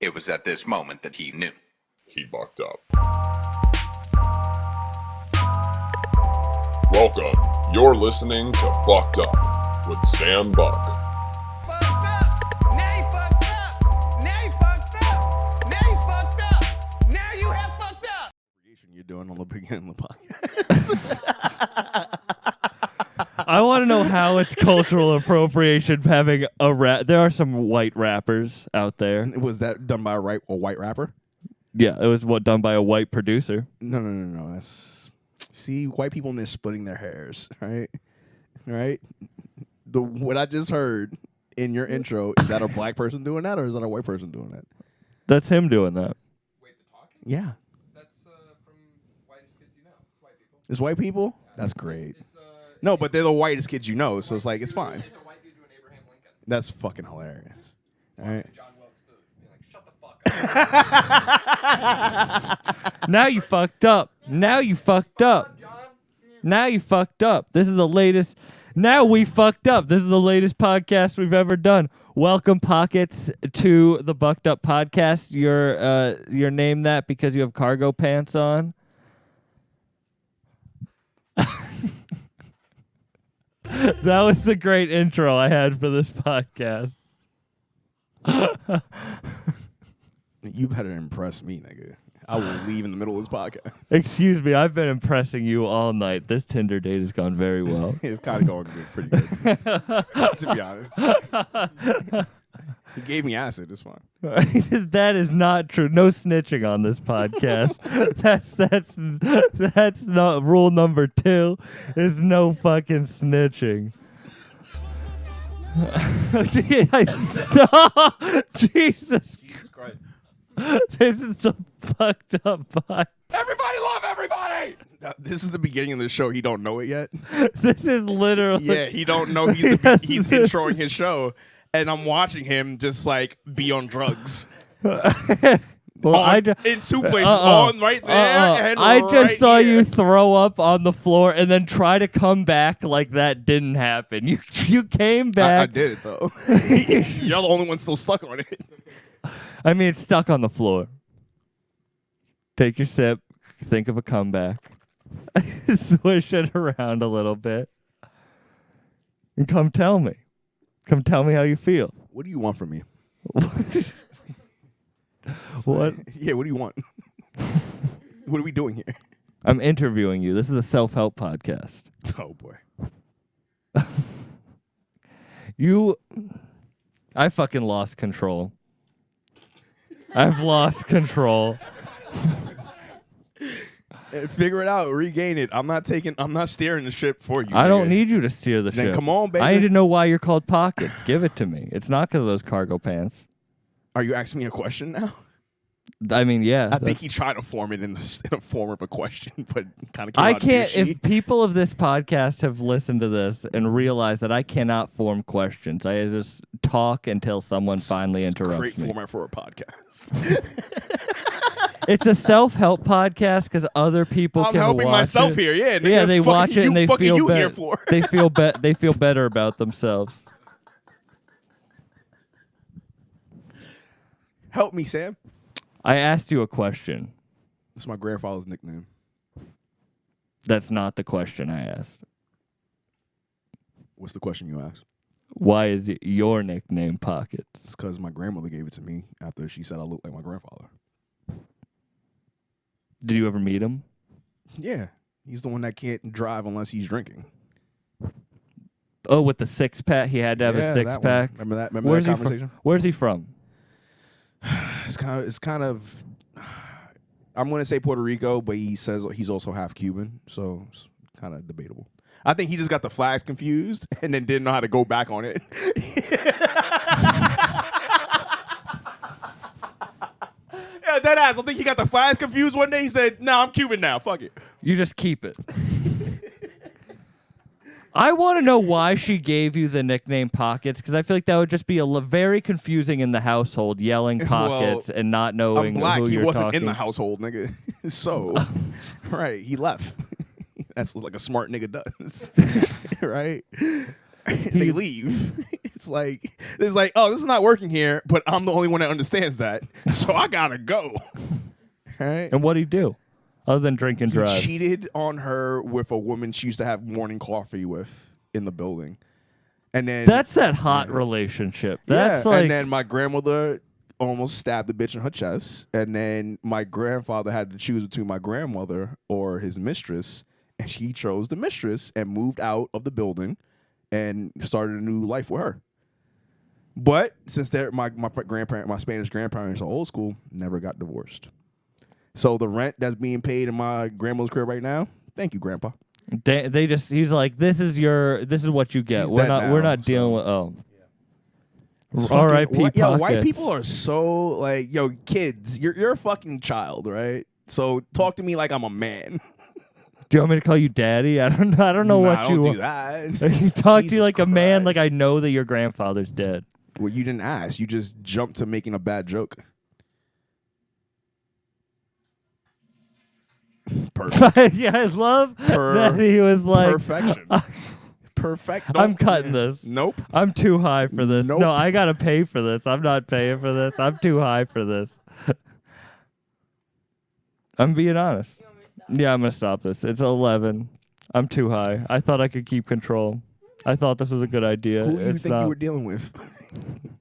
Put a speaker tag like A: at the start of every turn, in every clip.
A: It was at this moment that he knew.
B: He bucked up. Welcome. You're listening to Bucked Up with Sam Buck.
C: Fucked up. Now you fucked up. Now you fucked up. Now you fucked up. Now you have fucked up.
D: You're doing on the beginning of the podcast.
E: I want to know how it's cultural appropriation having a rap. There are some white rappers out there.
D: Was that done by a white rapper?
E: Yeah, it was done by a white producer.
D: No. See, white people in there splitting their hairs, right? Right? What I just heard in your intro, is that a black person doing that or is that a white person doing that?
E: That's him doing that.
F: Wait, the talking?
D: Yeah.
F: That's from Whitest Kids You Know. It's white people.
D: It's white people?
F: Yeah,
D: That's great.
F: It's
D: No, but they're the whitest kids you know, so it's like, it's fine.
F: It's a white dude doing Abraham Lincoln.
D: That's fucking hilarious. All right.
F: John Wilkes Booth. Being like, shut the fuck up.
E: Now you fucked up. Now you fucked up.
F: John.
E: Now you fucked up. This is the latest. Now we fucked up. This is the latest podcast we've ever done. Welcome, Pockets, to the Bucked Up Podcast. You're named that because you have cargo pants on. That was the great intro I had for this podcast.
D: You better impress me, nigga. I will leave in the middle of this podcast.
E: Excuse me, I've been impressing you all night. This Tinder date has gone very well.
D: It's kind of going pretty good, to be honest. He gave me acid. It's fine.
E: That is not true. No snitching on this podcast. That's not rule number 2. Is no fucking snitching. Jesus
D: Christ.
E: This is the fucked up podcast.
F: Everybody love everybody.
D: This is the beginning of the show. He don't know it yet.
E: This is literally.
D: Yeah, he don't know he's introing his show, and I'm watching him just like be on drugs.
E: Well,
D: In two places, on right there and
E: I
D: right
E: just saw
D: here.
E: you throw up on the floor and then try to come back like that didn't happen. You came
D: I
E: back.
D: did it though. You're the only one still stuck on it.
E: I mean, it's stuck on the floor. Take your sip. Think of a comeback. Swish it around a little bit. And come tell me. Come tell me how you feel.
D: What do you want from me?
E: What?
D: Yeah, what do you want? What are we doing here?
E: I'm interviewing you. This is a self-help podcast.
D: Oh boy.
E: I fucking lost control. I've lost control.
D: Figure it out, regain it. I'm not steering the ship for you.
E: I don't
D: nigga.
E: need you to steer the
D: Then
E: ship.
D: come on, baby.
E: I need to know why you're called Pockets. Give it to me. It's not because of those cargo pants.
D: Are you asking me a question now?
E: I mean, yeah.
D: I think he tried to form it in a form of a question, but kind of came
E: I
D: out
E: can't.
D: douchey.
E: If people of this podcast have listened to this and realized that I cannot form questions, I just talk until someone finally interrupts
D: Great
E: me.
D: format for a podcast.
E: It's a self-help podcast because other people
D: I'm
E: can
D: helping
E: watch
D: myself
E: it.
D: here. Yeah, nigga,
E: Yeah, they
D: fucking
E: watch it and they
D: fucking
E: feel
D: you
E: better.
D: here for.
E: They feel better about themselves.
D: Help me, Sam.
E: I asked you a question.
D: That's my grandfather's nickname.
E: That's not the question I asked.
D: What's the question you asked?
E: Why is it your nickname Pockets?
D: It's because my grandmother gave it to me after she said I looked like my grandfather.
E: Did you ever meet him?
D: Yeah, he's the one that can't drive unless he's drinking.
E: Oh, with the six-pack? He had to have a
D: that
E: six-pack?
D: one. Remember that? Remember
E: Where's
D: that
E: he
D: conversation?
E: from? Where's he from?
D: It's kind of. I'm gonna say Puerto Rico, but he says he's also half Cuban, so it's kind of debatable. I think he just got the flags confused and then didn't know how to go back on it. Yeah, dead ass. I think he got the flags confused one day. He said, "No, I'm Cuban now. Fuck it."
E: You just keep it. I want to know why she gave you the nickname Pockets, because I feel like that would just be very confusing in the household, yelling Pockets and not knowing
D: I'm black.
E: who
D: He
E: you're
D: wasn't
E: talking.
D: in the household, nigga. So, right, he left. That's like a smart nigga does. Right? They leave. It's like, oh, this is not working here, but I'm the only one that understands that, so I gotta go. Right?
E: And what'd he do? Other than drink and
D: He
E: drive.
D: cheated on her with a woman she used to have morning coffee with in the building. And then
E: That's that hot relationship. That's like,
D: and then my grandmother almost stabbed the bitch in her chest. And then my grandfather had to choose between my grandmother or his mistress, and she chose the mistress and moved out of the building and started a new life with her. But since my Spanish grandparents are old school, never got divorced. So the rent that's being paid in my grandma's crib right now, thank you, Grandpa.
E: he's like, this is what you get.
D: He's
E: We're
D: dead
E: not
D: now,
E: dealing
D: so.
E: with R.I.P.
D: Yo, white
E: pockets.
D: people are so like, yo, kids, you're a fucking child, right? So talk to me like I'm a man.
E: Do you want me to call you daddy? I don't know what
D: I
E: you
D: don't
E: want.
D: do that.
E: Talk to you
D: Jesus
E: like a man, like I
D: Christ.
E: know that your grandfather's dead.
D: Well, you didn't ask. You just jumped to making a bad joke. Perfect.
E: Yeah, I love that he was like,
D: Perfection. Perfect.
E: I'm cutting this.
D: Nope.
E: I'm too high for this.
D: Nope.
E: No, I gotta pay for this. I'm not paying for this. I'm too high for this. I'm being honest. Yeah, I'm gonna stop this. It's 11. I'm too high. I thought I could keep control. I thought this was a good idea.
D: Who do you
E: It's
D: think
E: not.
D: you were dealing with?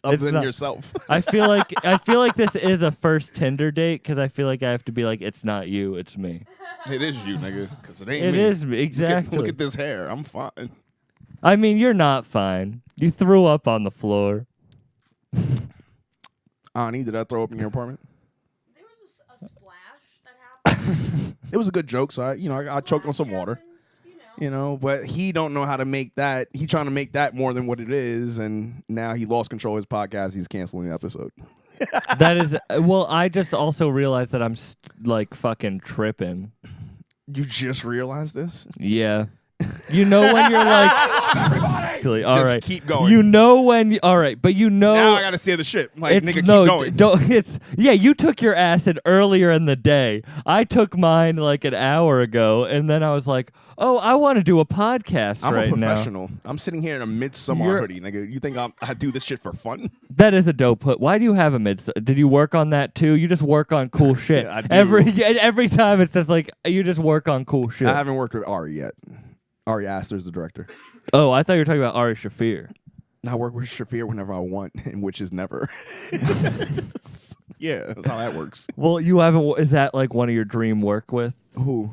D: Other
E: It's
D: than
E: not-
D: yourself.
E: I feel like this is a first Tinder date because I feel like I have to be like, it's not you, it's me.
D: It is you, nigga. Because it ain't
E: It
D: me.
E: is me, exactly.
D: Look at this hair. I'm fine.
E: I mean, you're not fine. You threw up on the floor.
D: Ani, did I throw up in your apartment?
G: There was a splash that happened.
D: It was a good joke, so I choked on some water.
G: Happens, you know.
D: But he don't know how to make that. He trying to make that more than what it is, and now he lost control of his podcast. He's canceling the episode.
E: That is, well, I just also realized that I'm like fucking tripping.
D: You just realized this?
E: Yeah. You know when you're like, all
D: Just
E: right,
D: keep going.
E: You know when, all right, but you know.
D: Now I gotta say the shit. Like,
E: It's
D: nigga,
E: no,
D: keep going.
E: don't. It's yeah. You took your acid earlier in the day. I took mine like an hour ago, and then I was like, "Oh, I want to do a podcast
D: I'm
E: right
D: a
E: now."
D: professional. I'm sitting here in a midsummer
E: You're-
D: hoodie, nigga. You think I do this shit for fun?
E: That is a dope put. Why do you have a mid? Did you work on that too? You just work on cool shit.
D: I do.
E: Every time it's just like you just work on cool shit.
D: I haven't worked with Ari yet. Ari Aster's the director.
E: Oh, I thought you were talking about Ari Shafir.
D: I work with Shafir whenever I want, and which is never. Yeah, that's how that works.
E: Well, you haven't. Is that like one of your dream work with
D: Who?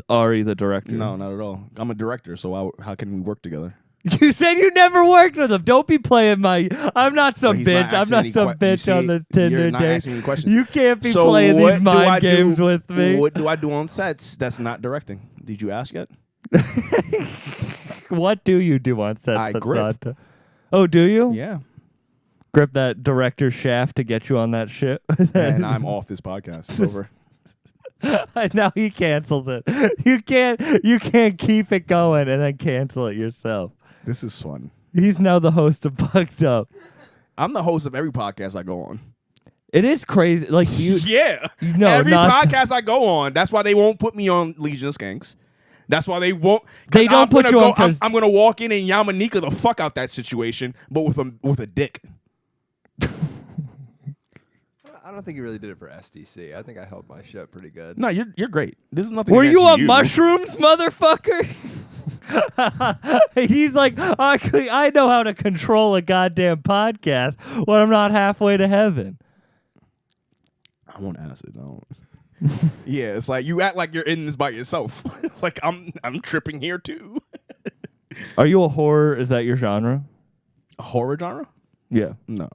E: Ari, the director?
D: No, not at all. I'm a director, so how can we work together?
E: You said you never worked with him. Don't be playing my. I'm not some
D: But he's not
E: bitch. I'm
D: asking
E: not
D: any
E: some
D: que- you
E: bitch on
D: see,
E: the Tinder
D: you're not
E: date.
D: asking any questions.
E: You can't be
D: So
E: playing
D: what
E: these
D: do I
E: mind
D: do-
E: games with me.
D: What do I do on sets that's not directing? Did you ask yet?
E: What do you do on sets?
D: I
E: that's
D: grip.
E: not- oh, do you?
D: Yeah.
E: Grip that director's shaft to get you on that shit.
D: And I'm off this podcast. It's over.
E: Now he canceled it. You can't keep it going and then cancel it yourself.
D: This is fun.
E: He's now the host of Bugged Up.
D: I'm the host of every podcast I go on.
E: It is crazy. Like you,
D: Yeah.
E: No,
D: every
E: not-
D: podcast I go on, that's why they won't put me on Legion of Skanks. That's why they won't. 'Cause
E: They don't
D: I'm
E: put
D: gonna
E: you
D: go,
E: on 'cause-
D: I'm gonna walk in and Yamanika the fuck out that situation, but with a dick.
F: I don't think he really did it for SDC. I think I held my shit pretty good.
D: No, you're great. This is nothing.
E: were you
D: against
E: on mushrooms, motherfucker? He's like, I know how to control a goddamn podcast when I'm not halfway to heaven.
D: I'm on acid. I don't. Yeah, it's like you act like you're in this by yourself. It's like I'm tripping here too.
E: Are you a horror? Is that your genre?
D: A horror genre?
E: Yeah.
D: No.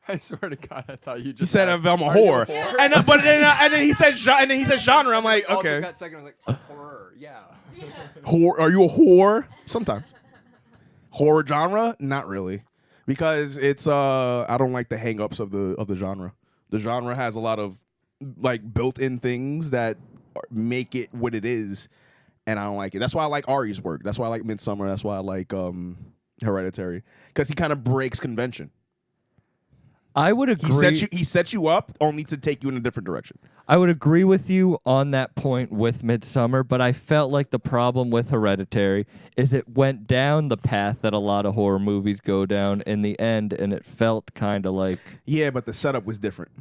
F: I swear to God, I thought you
D: He
F: just
D: said
F: asked,
D: I'm a
F: "Are you
D: whore, and then he said genre. I'm like,
F: Also,
D: okay.
F: that second, I was like, horror, yeah.
D: Whore? Are you a whore? Sometimes. Horror genre? Not really, because it's I don't like the hang-ups of the genre. The genre has a lot of like built-in things that make it what it is, and I don't like it. That's why I like Ari's work. That's why I like Midsummer. That's why I like Hereditary, because he kind of breaks convention.
E: I would agree.
D: He sets you up only to take you in a different direction.
E: I would agree with you on that point with Midsommar, but I felt like the problem with Hereditary is it went down the path that a lot of horror movies go down in the end, and it felt kind of like...
D: Yeah, but the setup was different.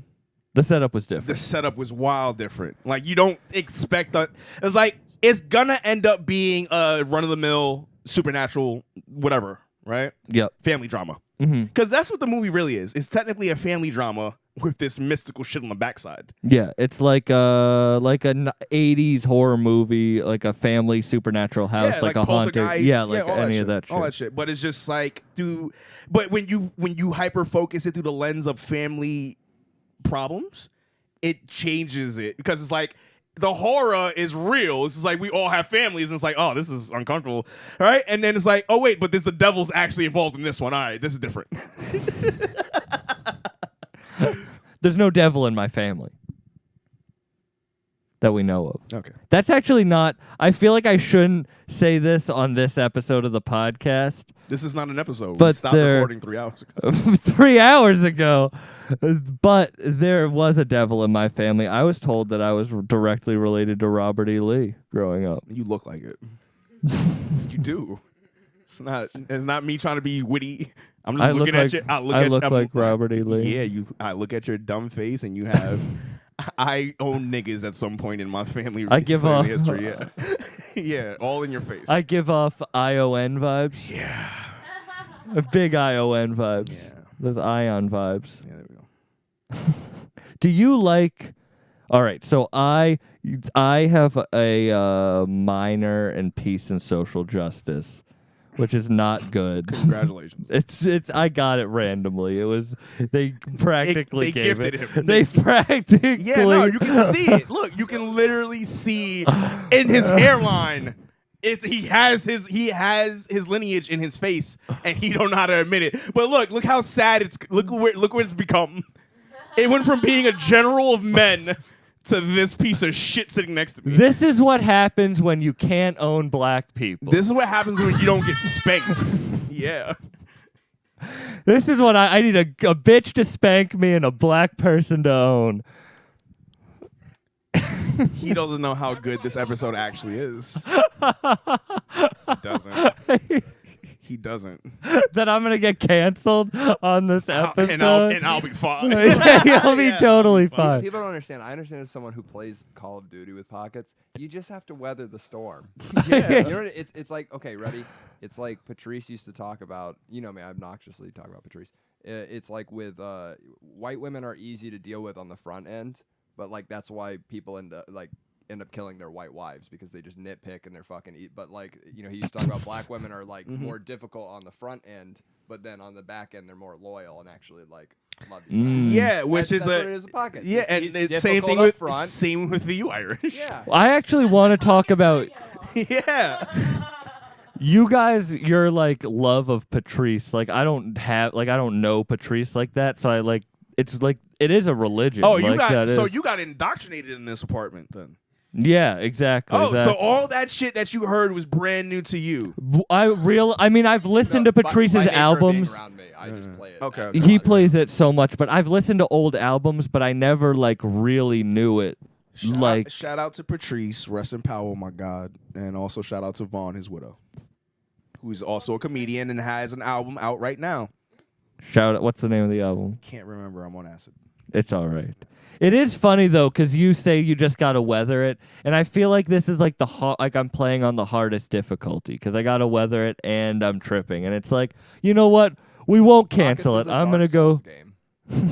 E: The setup was different.
D: The setup was wild different. Like, you don't expect that. It's like, it's gonna end up being a run-of-the-mill, supernatural, whatever, right?
E: Yep.
D: Family drama.
E: Mm-hmm.
D: Because that's what the movie really is. It's technically a family drama with this mystical shit on the backside.
E: Yeah, it's like an 80s horror movie, like a family supernatural house,
D: Yeah,
E: like a haunted.
D: Poltergeist,
E: Yeah, like
D: all
E: any
D: shit,
E: of that shit.
D: All that shit. But it's just like, but when you hyper focus it through the lens of family problems, it changes it because it's like the horror is real. It's just like we all have families, and it's like, oh, this is uncomfortable, right? And then it's like, oh wait, but the devil's actually involved in this one. All right, this is different.
E: There's no devil in my family that we know of.
D: Okay.
E: That's actually not. I feel like I shouldn't say this on this episode of the podcast.
D: This is not an episode.
E: But
D: we stopped recording 3 hours ago.
E: 3 hours ago. But there was a devil in my family. I was told that I was directly related to Robert E. Lee growing up.
D: You look like it. You do. It's not me trying to be witty. I'm just looking at you.
E: I look like Robert E. Lee.
D: Yeah, I look at your dumb face, and you have. I own niggas at some point in my family.
E: I give off
D: history. Yeah, yeah, all in your face.
E: I give off ION vibes.
D: Yeah,
E: Big ION vibes.
D: Yeah.
E: Those ion vibes.
D: Yeah, there we go.
E: Do you like? All right, so I have a minor in peace and social justice, which is not good.
D: Congratulations.
E: It's I got it randomly. It was they practically
D: they
E: gave
D: gifted
E: it.
D: him.
E: They practically.
D: Yeah, no, you can see it. Look, you can literally see in his hairline. He has his lineage in his face, and he don't know how to admit it. But look how sad it's. Look where it's become. It went from being a general of men to this piece of shit sitting next to me.
E: This is what happens when you can't own black people.
D: This is what happens when you don't get spanked. Yeah.
E: This is what I need a bitch to spank me and a black person to own.
D: He doesn't know how good this episode actually is. He doesn't. He doesn't.
E: That I'm gonna get canceled on this episode,
D: and I'll be fine.
E: Yeah, I'll be totally fine.
F: People don't understand. I understand as someone who plays Call of Duty with pockets, you just have to weather the storm.
D: Yeah.
F: You know what it's like, okay, ready? It's like Patrice used to talk about, you know me, I obnoxiously talk about Patrice. It's like with white women are easy to deal with on the front end, but like that's why people end up killing their white wives because they just nitpick and they're fucking eat. But like, you know, he used to talk about black women are like more difficult on the front end, but then on the back end they're more loyal and actually like love you.
D: Yeah, which
F: That's
D: is
F: what it is with pockets.
D: Yeah,
F: He's
D: and it's same
F: difficult
D: thing
F: up
D: with
F: front.
D: same with the Irish.
F: Yeah.
E: I actually want to talk about
D: Yeah.
E: you guys. Your like love of Patrice. Like I don't know Patrice like that. So I like it's like it is a religion.
D: Oh,
E: like,
D: you got indoctrinated in this apartment then.
E: Yeah, exactly.
D: Oh, so all that shit that you heard was brand new to you.
E: I've listened to
F: By
E: Patrice's
F: nature of being
E: albums.
F: around me, I just play it.
D: Okay.
E: He plays it so much, but I've listened to old albums, but I never like really knew it.
D: Shout out to Patrice, rest in power, my God, and also shout out to Vaughn, his widow, who's also a comedian and has an album out right now.
E: Shout out. What's the name of the album?
D: Can't remember. I'm on acid.
E: It's all right. It is funny though, because you say you just gotta weather it, and I feel like this is like like I'm playing on the hardest difficulty because I gotta weather it and I'm tripping, and it's like, you know what? We won't cancel
F: Pockets
E: it.
F: is a
E: I'm gonna
F: Dark
E: go.
F: Souls game.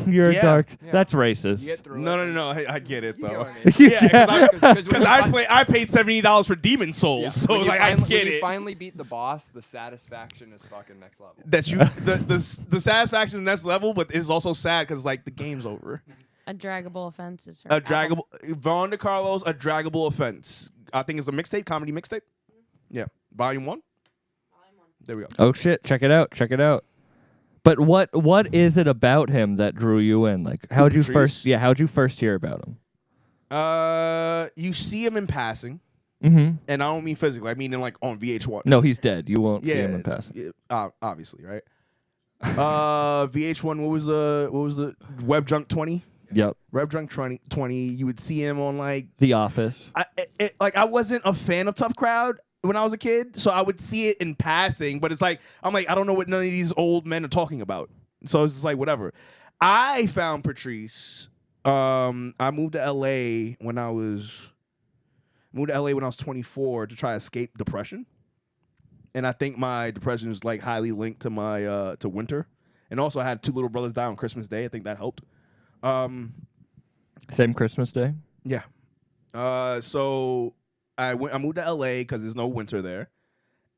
E: You're
D: Yeah.
E: a dark.
F: Yeah.
E: That's racist.
F: You get through
D: No. I get it
F: You know
D: though.
F: what I mean?
D: Yeah,
F: Because
D: because I paid $70 for Demon Souls,
F: yeah,
D: so
F: when you
D: like I
F: finally-
D: get
F: when you
D: it.
F: finally beat the boss, the satisfaction is fucking next level.
D: That you the satisfaction next level, but it's also sad because like the game's over.
G: A draggable offense is her
D: A draggable Vaughn DeCarlos, a draggable offense. I think it's a mixtape, comedy mixtape. Yeah, volume 1. There we go.
E: Oh shit! Check it out. Check it out. But what is it about him that drew you in? Like, how'd you
D: Patrice?
E: how'd you first hear about him?
D: You see him in passing,
E: Mm-hmm.
D: and I don't mean physically. I mean in like on VH1.
E: No, he's dead. You won't see him in passing.
D: Yeah, obviously, right? VH1. What was the Web Junk 20?
E: Yep.
D: Web Junk 20. You would see him on like
E: The Office.
D: I wasn't a fan of Tough Crowd when I was a kid, so I would see it in passing. But it's like I'm like I don't know what none of these old men are talking about. So it's just like whatever. I found Patrice. I moved to LA when I was 24 to try to escape depression. And I think my depression is like highly linked to my to winter. And also I had 2 little brothers die on Christmas Day. I think that helped.
E: Same Christmas Day.
D: Yeah. So I moved to LA because there's no winter there.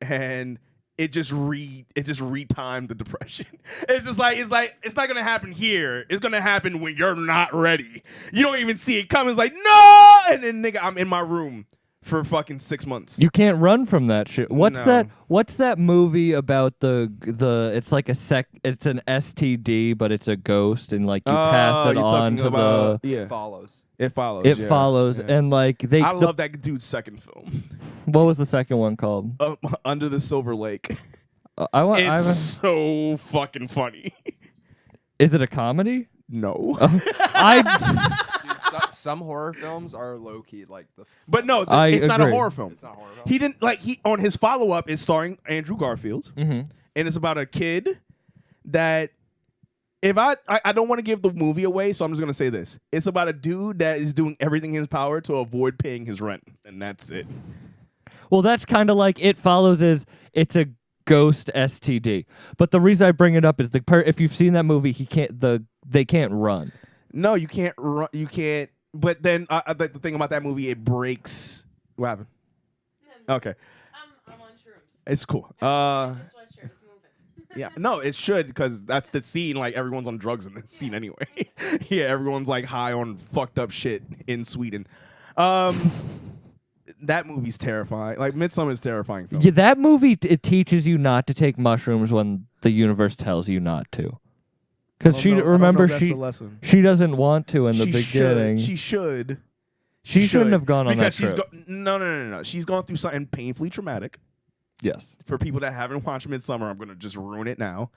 D: And it just retimed the depression. It's not gonna happen here. It's gonna happen when you're not ready. You don't even see it coming. It's like no, and then nigga, I'm in my room for fucking 6 months.
E: You can't run from that shit. What's
D: No.
E: that? What's that movie about the? It's like it's an STD, but it's a ghost, and like you pass it
D: you're
E: on
D: talking
E: to
D: about-
E: the.
D: yeah.
F: Follows.
D: It follows.
E: It
D: yeah,
E: follows,
D: yeah.
E: and like
D: I love that dude's second film,
E: What was the second one called?
D: Under the Silver Lake.
E: I want.
D: It's so fucking funny.
E: Is it a comedy?
D: No,
F: Dude, some horror films are low key like the.
D: but no,
E: I
D: it's not a
E: agree.
D: horror film.
F: It's not a horror film.
D: He didn't like he on his follow up is starring Andrew Garfield,
E: Mhm.
D: and it's about a kid that. If I don't want to give the movie away, so I'm just gonna say this: it's about a dude that is doing everything in his power to avoid paying his rent, and that's it.
E: Well, that's kind of like It Follows. It's a ghost STD. But the reason I bring it up is if you've seen that movie, they can't run.
D: No, you can't run. You can't. But then the thing about that movie, it breaks. What happened? Okay,
G: I'm on shrooms.
D: it's cool.
G: Just sweatshirt. It's moving.
D: Yeah, no, it should because that's the scene. Like everyone's on drugs in this scene anyway. Yeah, everyone's like high on fucked up shit in Sweden. That movie's terrifying. Like Midsummer's terrifying film.
E: Yeah, that movie it teaches you not to take mushrooms when the universe tells you not to. Because
D: I don't know
E: remember
D: if that's the lesson.
E: she doesn't want to in the
D: She
E: beginning.
D: She should.
E: She shouldn't have gone on
D: because
E: that trip.
D: No. She's gone through something painfully traumatic.
E: Yes.
D: For people that haven't watched Midsummer, I'm gonna just ruin it now.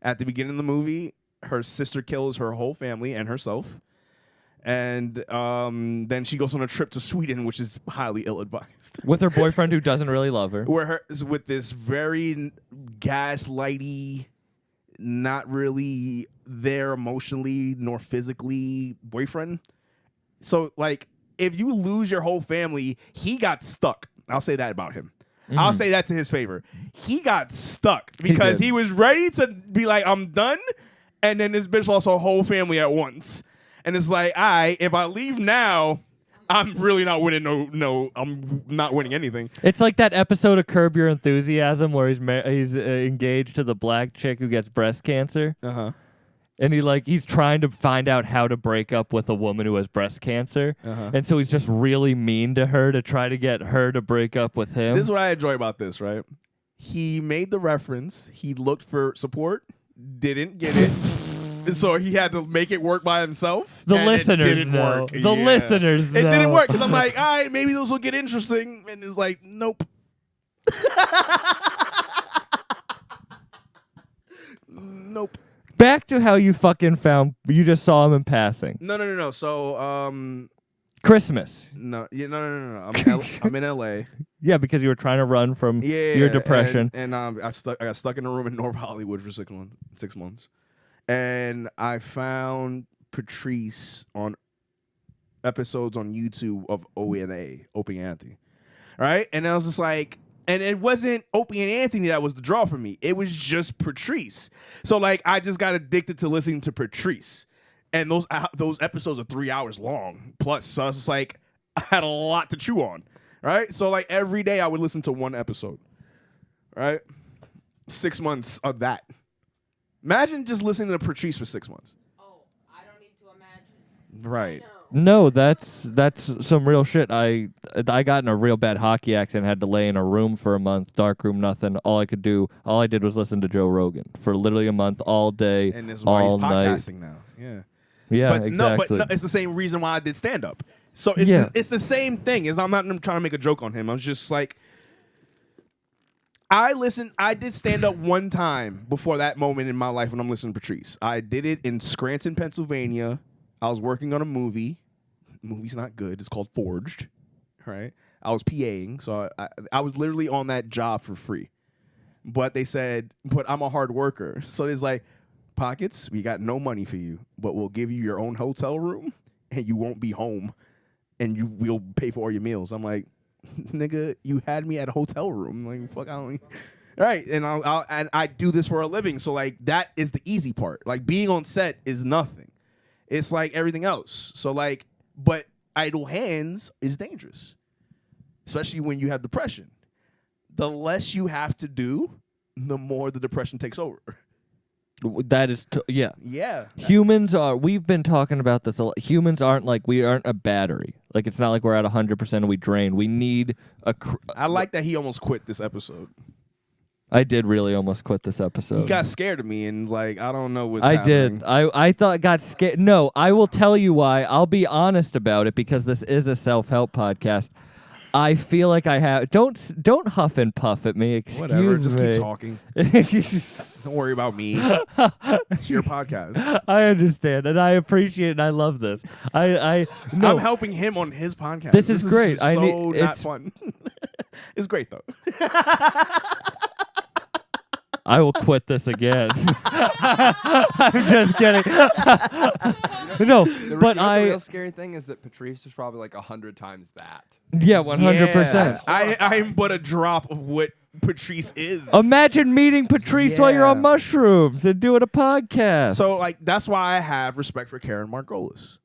D: At the beginning of the movie, her sister kills her whole family and herself, and then she goes on a trip to Sweden, which is highly ill-advised.
E: With her boyfriend who doesn't really love her.
D: With this very gaslighty, not really there emotionally nor physically boyfriend. So like, if you lose your whole family, he got stuck. I'll say that about him. I'll say that to his favor. He got stuck because
E: did.
D: he was ready to be like, I'm done. And then this bitch lost her whole family at once. And it's like, if I leave now, I'm really not winning. No, I'm not winning anything.
E: It's like that episode of Curb Your Enthusiasm where he's engaged to the black chick who gets breast cancer.
D: Uh-huh.
E: And he's trying to find out how to break up with a woman who has breast cancer.
D: Uh-huh.
E: And so he's just really mean to her to try to get her to break up with him.
D: This is what I enjoy about this, right? He made the reference. He looked for support, didn't get it. So he had to make it work by himself.
E: The
D: and
E: listeners
D: it didn't
E: know.
D: work.
E: The listeners know.
D: It didn't work because I'm like, all right, maybe this will get interesting. And it's like, nope. Nope.
E: Back to how you you just saw him in passing.
D: No. So,
E: Christmas.
D: no. I'm in LA.
E: Yeah, because you were trying to run from
D: Yeah,
E: your depression.
D: And I got stuck in a room in North Hollywood for 6 months. And I found Patrice on episodes on YouTube of ONA, Opie and Anthony. Right? And I was just like, and it wasn't Opie and Anthony that was the draw for me. It was just Patrice. So like I just got addicted to listening to Patrice. And those episodes are 3 hours long plus. So it's like I had a lot to chew on. Right? So like every day I would listen to one episode. Right? 6 months of that. Imagine just listening to Patrice for 6 months.
G: Oh, I don't need to imagine.
D: Right.
E: No, that's some real shit. I got in a real bad hockey accident, had to lay in a room for a month, dark room, nothing. All I did was listen to Joe Rogan for literally a month, all day,
D: And this is why he's
E: all night.
D: podcasting now. Yeah.
E: Yeah,
D: But
E: exactly.
D: no, it's the same reason why I did stand up. So it's
E: Yeah.
D: it's the same thing. I'm not trying to make a joke on him. I was just like, I did stand up one time before that moment in my life when I'm listening to Patrice. I did it in Scranton, Pennsylvania. I was working on a movie. The movie's not good. It's called Forged. Right? I was PAing, so I was literally on that job for free. But they said, but I'm a hard worker. So it's like, Pockets, we got no money for you, but we'll give you your own hotel room and you won't be home and we'll pay for all your meals. I'm like, nigga, you had me at a hotel room. Like, fuck, I don't. Right. And I do this for a living. So, like, that is the easy part. Like, being on set is nothing. It's like everything else. So, like, but idle hands is dangerous, especially when you have depression. The less you have to do, the more the depression takes over.
E: That is, yeah.
D: Yeah.
E: Humans are, we've been talking about this a lot. Humans aren't like, we aren't a battery. Like, it's not like we're at 100% and we drain. We need a...
D: I like that he almost quit this episode.
E: I did really almost quit this episode.
D: He got scared of me and, like, I don't know what's
E: I
D: happening.
E: did. I thought I got scared. No, I will tell you why. I'll be honest about it because this is a self-help podcast. I feel like I have... Don't huff and puff at me. Excuse
D: Whatever, just
E: me.
D: keep talking. Don't worry about me. It's your podcast.
E: I understand, and I appreciate and I love this. No,
D: I'm helping him on his podcast.
E: This is great.
D: So
E: I need-
D: not
E: it's-
D: fun. It's great though.
E: I will quit this again. I'm just kidding. No, but
F: The real scary thing is that Patrice was probably like 100 times that.
E: Yeah, 100%.
D: I'm but a drop of what Patrice is.
E: Imagine meeting Patrice while you're on
D: Yeah.
E: mushrooms and doing a podcast.
D: So, like, that's why I have respect for Karen Margolis.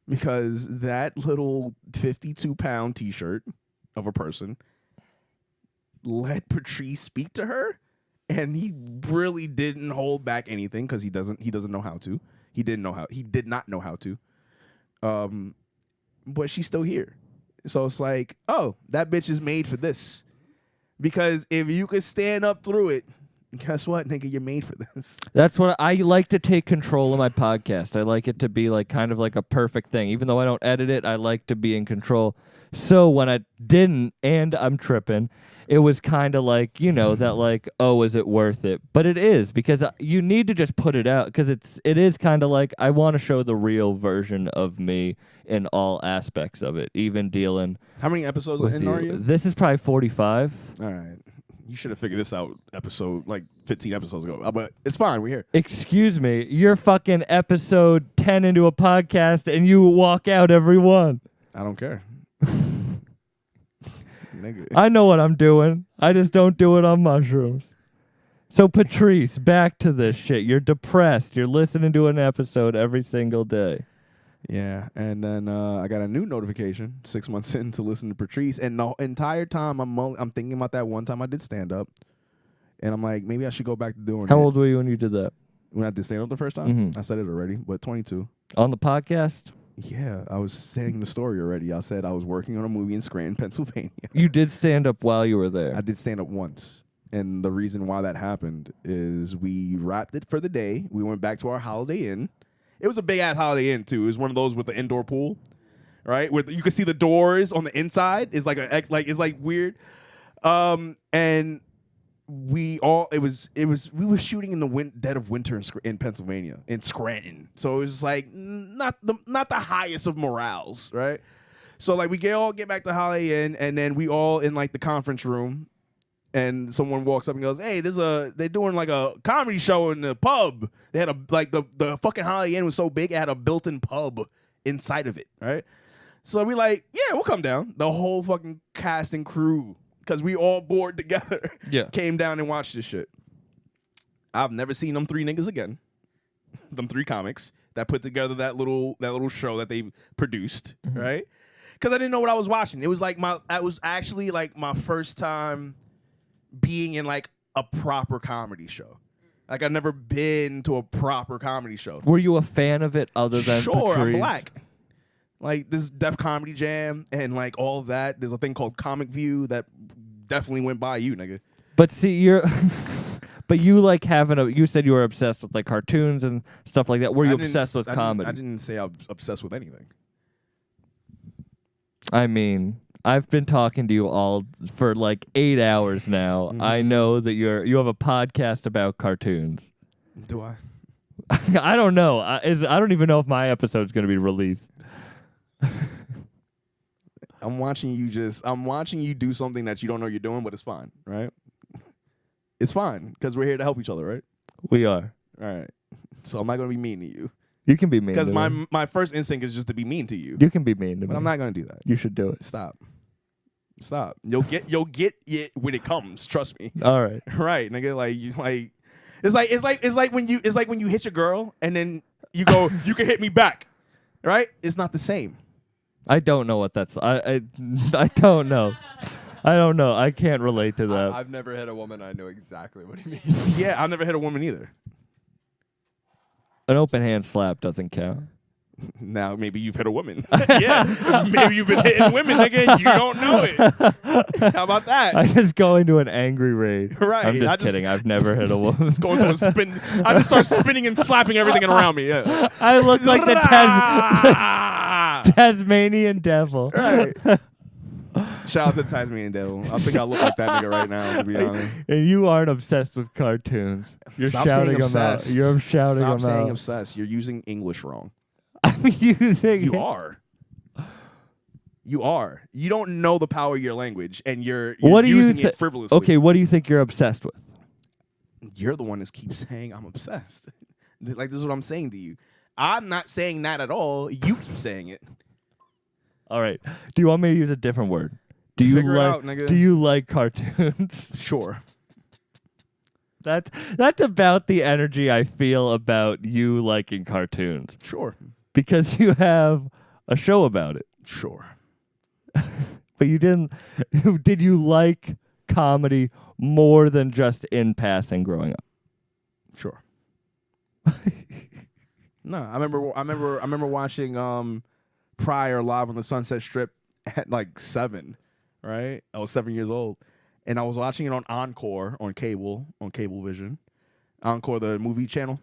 D: Because that little 52-pound T-shirt of a person let Patrice speak to her, and he really didn't hold back anything because he doesn't know how to. He did not know how to. But she's still here. So it's like, oh, that bitch is made for this. Because if you could stand up through it, guess what, nigga, you're made for this.
E: that's what I like to take control of my podcast. I like it to be like kind of like a perfect thing. Even though I don't edit it, I like to be in control. So when I didn't, and I'm tripping, it was kind of like, you know, that like, oh, is it worth it? But it is, because you need to just put it out, because it is kind of like, I want to show the real version of me in all aspects of it, even dealing
D: How many episodes
E: with
D: in are you?
E: This is probably 45.
D: All right. You should have figured this out like 15 episodes ago. But it's fine. We're here.
E: Excuse me, you're fucking episode 10 into a podcast and you walk out every one.
D: I don't care. Nigga.
E: I know what I'm doing. I just don't do it on mushrooms. So, Patrice, back to this shit. You're depressed. You're listening to an episode every single day.
D: Yeah. And then I got a new notification 6 months in to listen to Patrice. And the entire time I'm thinking about that one time I did stand up. And I'm like, maybe I should go back to doing
E: How
D: it.
E: old were you when you did that?
D: When I did stand up the first time?
E: Mhm.
D: I said it already, but 22.
E: On the podcast?
D: Yeah, I was saying the story already. I said I was working on a movie in Scranton, Pennsylvania.
E: You did stand up while you were there.
D: I did stand up once. And the reason why that happened is we wrapped it for the day. We went back to our Holiday Inn. It was a big ass Holiday Inn too. It was one of those with the indoor pool, right? Where you can see the doors on the inside. It's like it's like weird. And we were shooting in the dead of winter in Pennsylvania, in Scranton. So it was like not the highest of morales, right? So like we all get back to Holiday Inn, and then we all in like the conference room. And someone walks up and goes, "Hey, they're doing like a comedy show in the pub." They had the fucking Holiday Inn was so big it had a built-in pub inside of it, right? So we like, yeah, we'll come down. The whole fucking cast and crew, because we all bored together, came down and watched this shit. I've never seen them three niggas again. Them three comics that put together that little show that they produced, right? Because I didn't know what I was watching. It was like actually like my first time being in like a proper comedy show. Like I've never been to a proper comedy show.
E: Were you a fan of it other than
D: Sure, I'm
E: Patrice?
D: black. Like this Def Comedy Jam and like all of that. There's a thing called Comic View that definitely went by you, nigga.
E: But see, you're... But you like you said you were obsessed with like cartoons and stuff like that. Were you obsessed with comedy?
D: I didn't say I was obsessed with anything.
E: I mean, I've been talking to you all for like 8 hours now. I know that you have a podcast about cartoons.
D: Do I?
E: I don't know. I don't even know if my episode's going to be released.
D: I'm watching you do something that you don't know you're doing, but it's fine, right? It's fine because we're here to help each other, right?
E: We are.
D: All right. So I'm not going to be mean to you
E: You can be mean
D: because
E: to me.
D: my first instinct is just to be mean to you.
E: You can be mean to
D: But
E: me.
D: I'm not going to do that.
E: You should do it.
D: Stop. You'll get it when it comes. Trust me.
E: All right.
D: Right, nigga. It's like when you hit your girl and then you go, you can hit me back. Right? It's not the same.
E: I don't know what that's. I don't know. I don't know. I can't relate to that.
F: I've never hit a woman. I know exactly what he means.
D: Yeah, I've never hit a woman either.
E: An open hand slap doesn't count.
D: Now maybe you've hit a woman. Yeah, maybe you've been hitting women, nigga. And you don't know it. How about that?
E: I just go into an angry rage.
D: Right.
E: I'm just kidding. I've never hit a woman.
D: Just go into a spin. I just start spinning and slapping everything around me. Yeah.
E: I look like the Tasmanian devil.
D: Right. Shout out to the Tasmanian devil. I think I look like that nigga right now, to be honest.
E: And you aren't obsessed with cartoons. You're
D: Stop
E: shouting
D: saying
E: them out.
D: obsessed.
E: You're shouting
D: Stop
E: them
D: saying
E: out.
D: obsessed. You're using English wrong.
E: I'm using
D: You
E: it.
D: are. You are. You don't know the power of your language, and you're
E: What do you
D: using
E: thi-
D: it frivolously.
E: Okay, what do you think you're obsessed with?
D: You're the one that keeps saying I'm obsessed. Like, this is what I'm saying to you. I'm not saying that at all. You keep saying it.
E: All right. Do you want me to use a different word? Do you
D: Figure it
E: like?
D: out, nigga.
E: Do you like cartoons?
D: Sure.
E: That's about the energy I feel about you liking cartoons
D: Sure.
E: because you have a show about it.
D: Sure.
E: But you didn't. Did you like comedy more than just in passing growing up?
D: Sure. No, I remember watching Pryor live on the Sunset Strip at like 7, right? I was 7 years old. And I was watching it on Encore on Cablevision. Encore, the movie channel.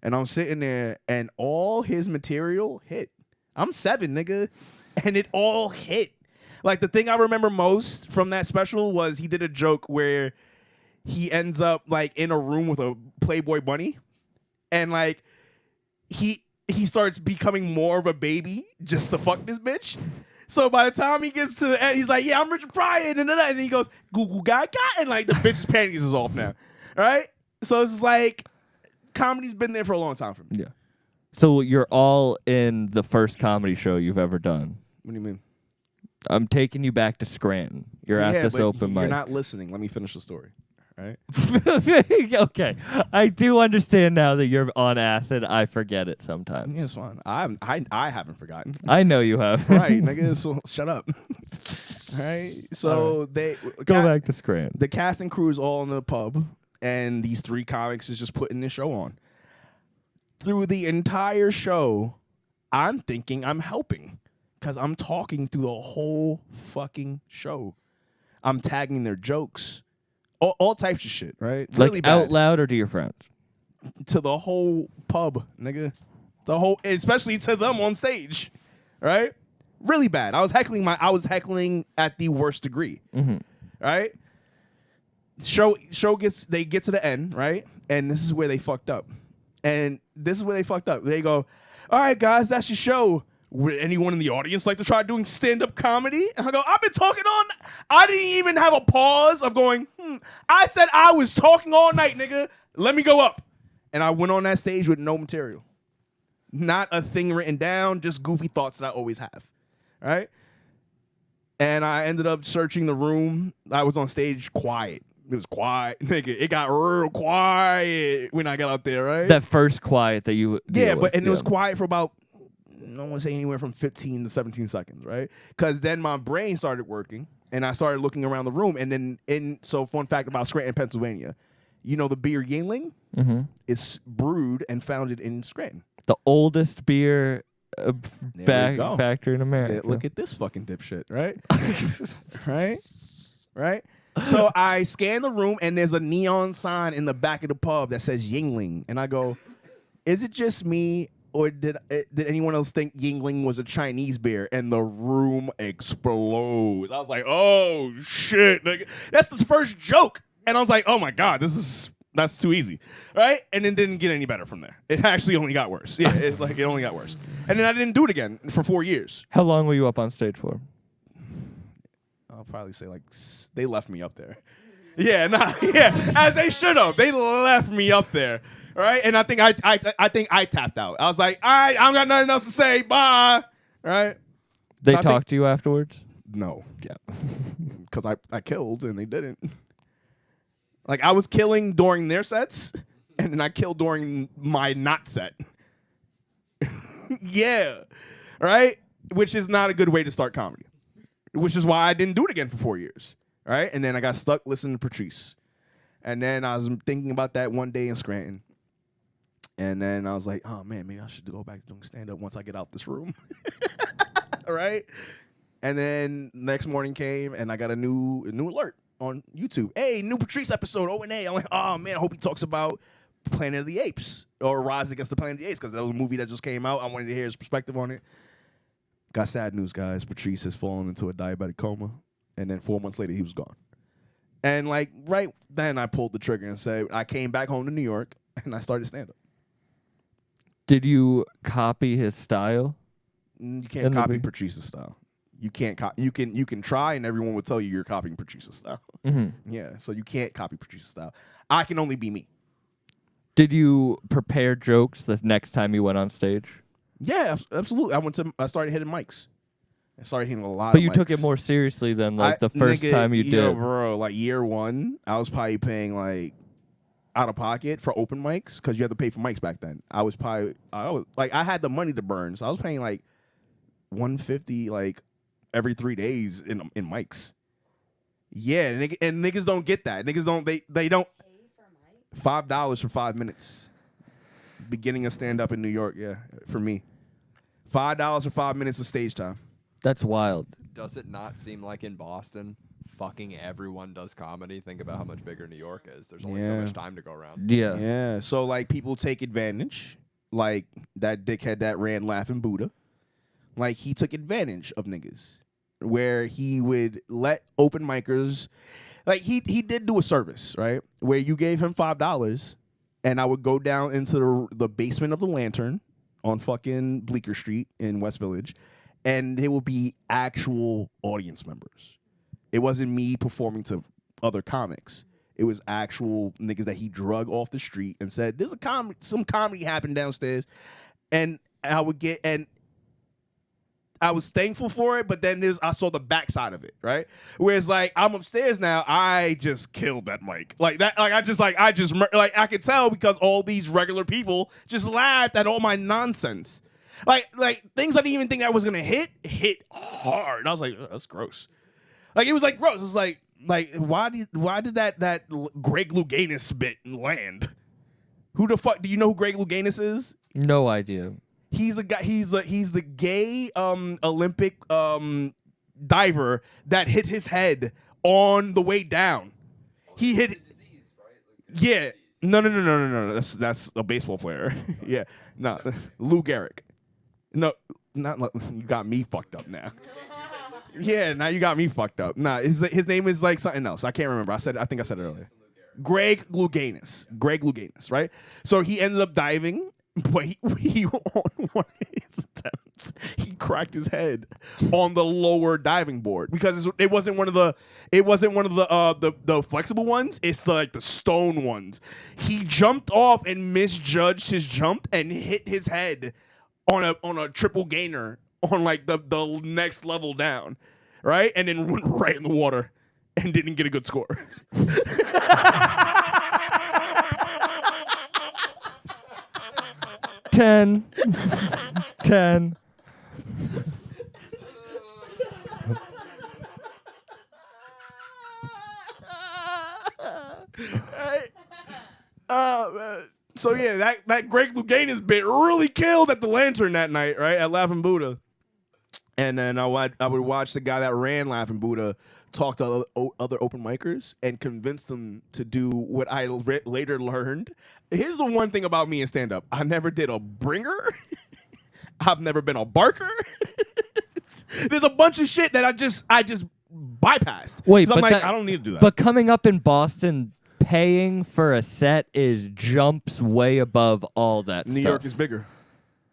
D: And I'm sitting there and all his material hit. I'm 7, nigga. And it all hit. Like, the thing I remember most from that special was he did a joke where he ends up like in a room with a Playboy bunny. And like he starts becoming more of a baby just to fuck this bitch. So by the time he gets to the end, he's like, yeah, I'm Richard Pryor. And he goes, goo goo gaga. And like the bitch's panties is off now. All right? So it's just like comedy's been there for a long time for me.
E: Yeah. So you're all in the first comedy show you've ever done.
D: What do you mean?
E: I'm taking you back to Scranton. You're at this
D: but
E: open mic.
D: You're not listening. Let me finish the story. Right?
E: Okay. I do understand now that you're on acid. I forget it sometimes.
D: Yeah, it's fine. I haven't forgotten.
E: I know you have.
D: Right, nigga. So shut up. All right. So they
E: Go back to Scranton.
D: The cast and crew is all in the pub, and these 3 comics is just putting this show on. Through the entire show, I'm thinking I'm helping because I'm talking through the whole fucking show. I'm tagging their jokes. All types of shit, right?
E: Like
D: Really
E: out
D: bad.
E: loud or to your friends?
D: To the whole pub, nigga. Especially to them on stage, right? Really bad. I was heckling at the worst degree, right? They get to the end, right? And this is where they fucked up. They go, all right, guys, that's your show. Would anyone in the audience like to try doing stand-up comedy? And I go, I've been talking I didn't even have a pause of going, I said I was talking all night, nigga. Let me go up. And I went on that stage with no material. Not a thing written down, just goofy thoughts that I always have, right? And I ended up searching the room. I was on stage quiet. It was quiet, nigga. It got real quiet when I got up there, right?
E: That first quiet that you
D: It was quiet for about, I want to say anywhere from 15 to 17 seconds, right? Because then my brain started working, and I started looking around the room. And then, so fun fact about Scranton, Pennsylvania, you know the beer Yingling is brewed and founded in Scranton.
E: The oldest beer
D: There we go.
E: factory in America.
D: Look at this fucking dipshit, right? Right? So I scan the room, and there's a neon sign in the back of the pub that says Yingling. And I go, is it just me, or did anyone else think Yingling was a Chinese beer? And the room explodes. I was like, oh shit, nigga. That's the first joke. And I was like, oh my God, that's too easy, right? And it didn't get any better from there. It actually only got worse. Yeah, it only got worse. And then I didn't do it again for 4 years.
E: How long were you up on stage for?
D: I'll probably say they left me up there. Yeah, as they should have. They left me up there, right? And I think I tapped out. I was like, all right, I don't got nothing else to say. Bye, right?
E: They
D: So
E: talked to you afterwards?
D: No,
E: Yeah.
D: because I killed and they didn't. Like I was killing during their sets, and then I killed during my not set. Yeah, right? Which is not a good way to start comedy. Which is why I didn't do it again for 4 years, right? And then I got stuck listening to Patrice. And then I was thinking about that one day in Scranton. And then I was like, oh, man, maybe I should go back to doing stand-up once I get out this room. Right? And then next morning came, and I got a new alert on YouTube. Hey, new Patrice episode, O&A. I'm like, oh, man, I hope he talks about Planet of the Apes or Rise Against the Planet of the Apes, because that was a movie that just came out. I wanted to hear his perspective on it. Got sad news, guys. Patrice has fallen into a diabetic coma, and then 4 months later, he was gone. And like right then, I pulled the trigger and said, I came back home to New York, and I started stand-up.
E: Did you copy his style?
D: You can't copy Patrice's style. You can't. You can try, and everyone will tell you you're copying Patrice's style.
E: Mm-hmm.
D: Yeah, so you can't copy Patrice's style. I can only be me.
E: Did you prepare jokes the next time you went on stage?
D: Yeah, absolutely. I started hitting mics. I started hitting a lot.
E: But
D: of
E: you
D: mics.
E: took it more seriously than like the first time you did.
D: Bro, like year one, I was probably paying like out of pocket for open mics because you had to pay for mics back then. I had the money to burn, so I was paying like $150 like every 3 days in mics. Yeah, and niggas don't get that. Niggas don't. They don't. $5 for 5 minutes. Beginning of stand up in New York, yeah, for me. $5 for 5 minutes of stage time.
E: That's wild.
F: Does it not seem like in Boston, fucking everyone does comedy? Think about how much bigger New York is. There's only so much time to go around.
E: Yeah.
D: Yeah. So like people take advantage. Like that dickhead that ran Laughing Buddha. Like he took advantage of niggas. Where he would let open micers, like he did do a service, right? Where you gave him $5 and I would go down into the basement of the Lantern on fucking Bleecker Street in West Village, and there will be actual audience members. It wasn't me performing to other comics. It was actual niggas that he drug off the street and said, there's some comedy happened downstairs. And I would get, and I was thankful for it, but then I saw the backside of it, right? Whereas like I'm upstairs now, I just killed that mic. Like that, like I could tell because all these regular people just laughed at all my nonsense. Like things I didn't even think I was gonna hit hard. I was like, that's gross. Like it was like gross. It was like why did that Greg Louganis bit land? Who the fuck do you know who Greg Louganis is?
E: No idea.
D: He's a guy. He's the gay Olympic diver that hit his head on the way down. He hit.
F: Disease, right?
D: Yeah. No. That's a baseball player. Yeah. No. Lou Gehrig. No. Not. You got me fucked up now. Yeah. Now you got me fucked up. Nah. His name is like something else. I can't remember. I think I said it earlier. Greg Louganis. Right. So he ended up diving. But he on one of his attempts, he cracked his head on the lower diving board because it wasn't one of the flexible ones. It's like the stone ones. He jumped off and misjudged his jump and hit his head on a triple gainer on like the next level down, right? And then went right in the water and didn't get a good score.
E: 10. 10.
D: Right? So yeah, that Greg Louganis bit really killed at the Lantern that night, right? At Laughing Buddha. And then I would watch the guy that ran Laughing Buddha talk to other open micers and convince them to do what I later learned. Here's the one thing about me in stand-up. I never did a bringer I've never been a barker. There's a bunch of shit that I just bypassed.
E: Wait,
D: 'Cause I'm
E: but
D: like,
E: that-
D: I don't need to do that.
E: But coming up in Boston, paying for a set is jumps way above all that
D: New
E: stuff.
D: York is bigger.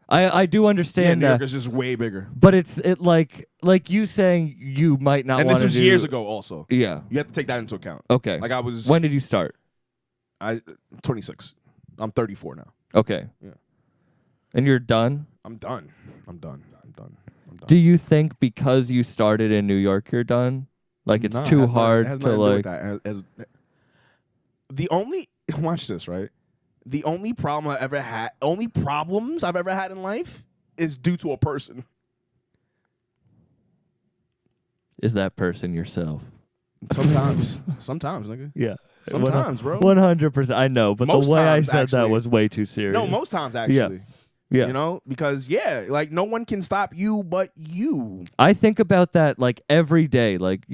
E: I do
D: Yeah,
E: understand
D: New York
E: that,
D: is just way bigger.
E: but it's like you saying you might not
D: And
E: want
D: this
E: to
D: was years ago also.
E: Yeah.
D: You have to take that into account.
E: Okay.
D: Like I was
E: When did you start?
D: 26. I'm 34 now.
E: Okay.
D: Yeah.
E: And you're done?
D: I'm done. I'm done.
E: Do you think because you started in New York you're done? Like it's
D: No, it
E: too
D: has nothing-
E: hard
D: it has
E: to
D: nothing do with
E: like
D: that. The only watch this, right? The only problem problems I've ever had in life is due to a person.
E: is that person yourself?
D: Sometimes, nigga.
E: Yeah.
D: Sometimes, bro.
E: 100%. I know, but
D: Most
E: the way I
D: times,
E: said that
D: actually.
E: was way too serious.
D: No, most times actually.
E: Yeah.
D: You know, because like no one can stop you but you.
E: I think about that like every day. Like,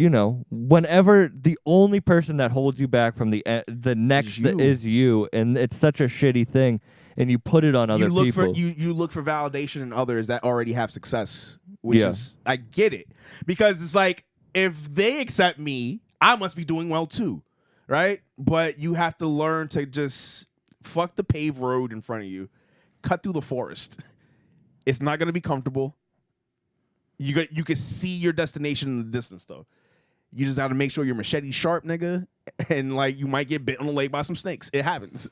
E: whenever the only person that holds you back from the next
D: you.
E: is you, and it's such a shitty thing, and you put it on other
D: You look
E: people.
D: for you look for validation in others that already have success, which
E: Yeah.
D: is I get it because it's like if they accept me, I must be doing well too, right? But you have to learn to just fuck the paved road in front of you, cut through the forest. It's not gonna be comfortable. You can see your destination in the distance though. You just have to make sure your machete sharp, nigga, and like you might get bit on the leg by some snakes. It happens.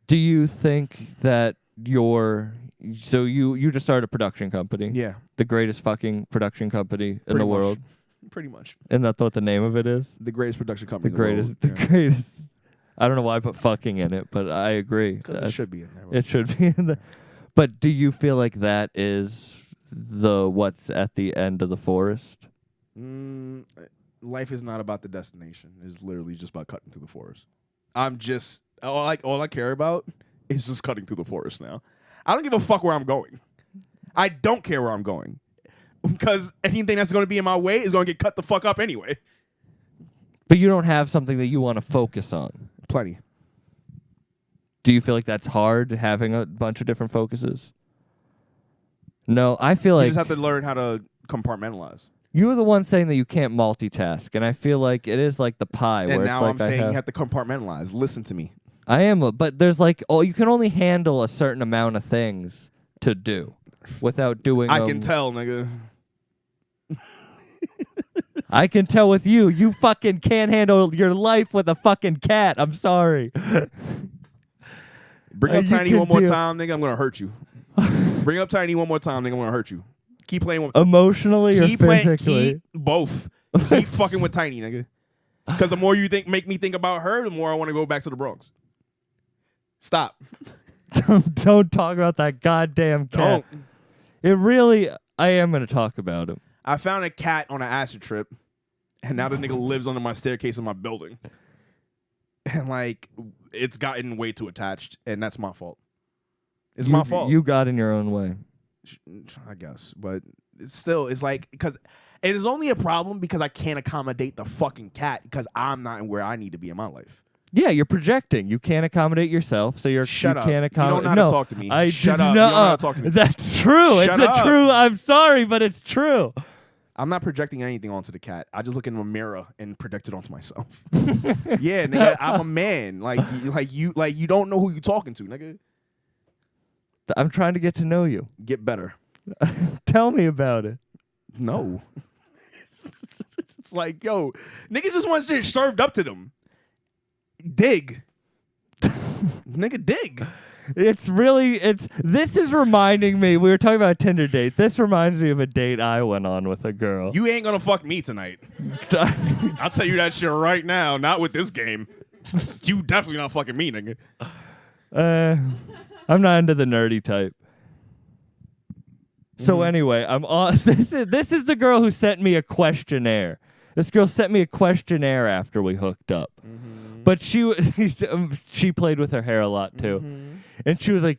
E: Do you think that you just started a production company?
D: Yeah,
E: The greatest fucking production company in
D: Pretty
E: the
D: much.
E: world.
D: pretty much.
E: And that's what the name of it is?
D: The greatest production company.
E: The greatest. The greatest. I don't know why I put fucking in it, but I agree.
D: Because it
E: That's-
D: should be in there.
E: It should be in the. But do you feel like that is what's at the end of the forest?
D: Life is not about the destination. It's literally just about cutting through the forest. All I care about is just cutting through the forest now. I don't give a fuck where I'm going. I don't care where I'm going. Because anything that's going to be in my way is going to get cut the fuck up anyway.
E: But you don't have something that you want to focus on.
D: Plenty.
E: Do you feel like that's hard, having a bunch of different focuses? No, I feel
D: You
E: like
D: just have to learn how to compartmentalize.
E: you were the one saying that you can't multitask, and I feel like it is like the pie.
D: And
E: where
D: now
E: it's like
D: I'm saying you have to compartmentalize. Listen to me.
E: I am, but there's like, you can only handle a certain amount of things to do without doing.
D: I can tell, nigga.
E: I can tell with you. You fucking can't handle your life with a fucking cat. I'm sorry.
D: Bring up
E: You
D: Tiny
E: can
D: one more
E: do-
D: time, nigga. I'm going to hurt you. Bring up Tiny one more time, nigga. I'm going to hurt you. Keep playing with
E: Emotionally or physically?
D: Both. Keep fucking with Tiny, nigga. Because the more you make me think about her, the more I want to go back to the Bronx. Stop.
E: Don't talk about that goddamn cat.
D: Don't.
E: It really. I am gonna talk about him.
D: I found a cat on an acid trip, and now the nigga lives under my staircase in my building. And like, it's gotten way too attached, and that's my fault. It's my fault.
E: You got in your own way.
D: I guess, but it's like because it is only a problem because I can't accommodate the fucking cat because I'm not where I need to be in my life.
E: Yeah, you're projecting. You can't accommodate yourself, so
D: Shut
E: you
D: up.
E: can't
D: You don't
E: accommodate.
D: know how to
E: no,
D: talk to me.
E: I
D: Shut
E: did
D: up. You
E: not.
D: don't know how to talk to me.
E: That's true.
D: Shut
E: it's
D: up.
E: a true. I'm sorry, but it's true.
D: I'm not projecting anything onto the cat. I just look in a mirror and project it onto myself. Yeah, nigga, I'm a man. Like you don't know who you talking to, nigga.
E: I'm trying to get to know you.
D: Get better.
E: Tell me about it.
D: No. It's like, yo, niggas just want shit served up to them. Dig. Nigga, dig.
E: This is reminding me, we were talking about a Tinder date. This reminds me of a date I went on with a girl.
D: You ain't gonna fuck me tonight. I'll tell you that shit right now. Not with this game. You definitely not fucking me, nigga.
E: I'm not into the nerdy type. So anyway, I'm on. This is the girl who sent me a questionnaire. This girl sent me a questionnaire after we hooked up. But she played with her hair a lot too. And she was like,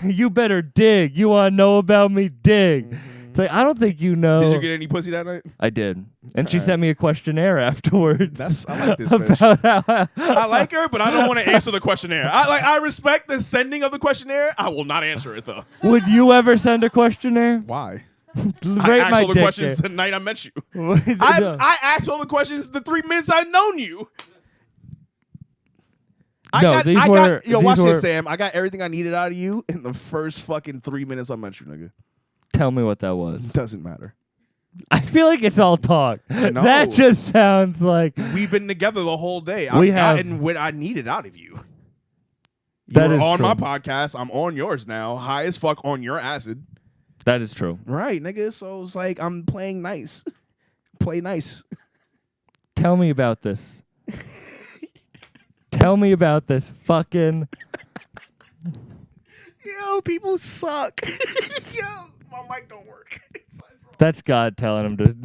E: you better dig. You want to know about me? Dig. It's like, I don't think you know.
D: Did you get any pussy that night?
E: I did. And she
D: Alright.
E: sent me a questionnaire afterwards.
D: I like this bitch.
E: about how
H: I like her, but I don't want to answer the questionnaire. I respect the sending of the questionnaire. I will not answer it though.
E: Would you ever send a questionnaire?
D: Why?
H: I
E: Rate
H: asked
E: my
H: all the
E: dick
H: questions
E: there.
H: the night I met you.
E: No.
H: I asked all the questions the 3 minutes I've known you.
D: Watch
E: were-
D: this, Sam. I got everything I needed out of you in the first fucking 3 minutes I met you, nigga.
E: Tell me what that was.
D: Doesn't matter.
E: I feel like it's all talk.
D: know.
E: That just sounds like
H: We've been together the whole day.
E: We
H: I've
E: have-
H: gotten what I needed out of you.
E: That
H: You're
E: is
H: on
E: true.
H: my podcast. I'm on yours now. High as fuck on your acid.
E: that is true.
D: Right, nigga. So it's like I'm playing nice. Play nice.
E: Tell me about this. Tell me about this fucking.
D: Yo, people suck. Yo, my mic don't work.
E: That's God telling him to.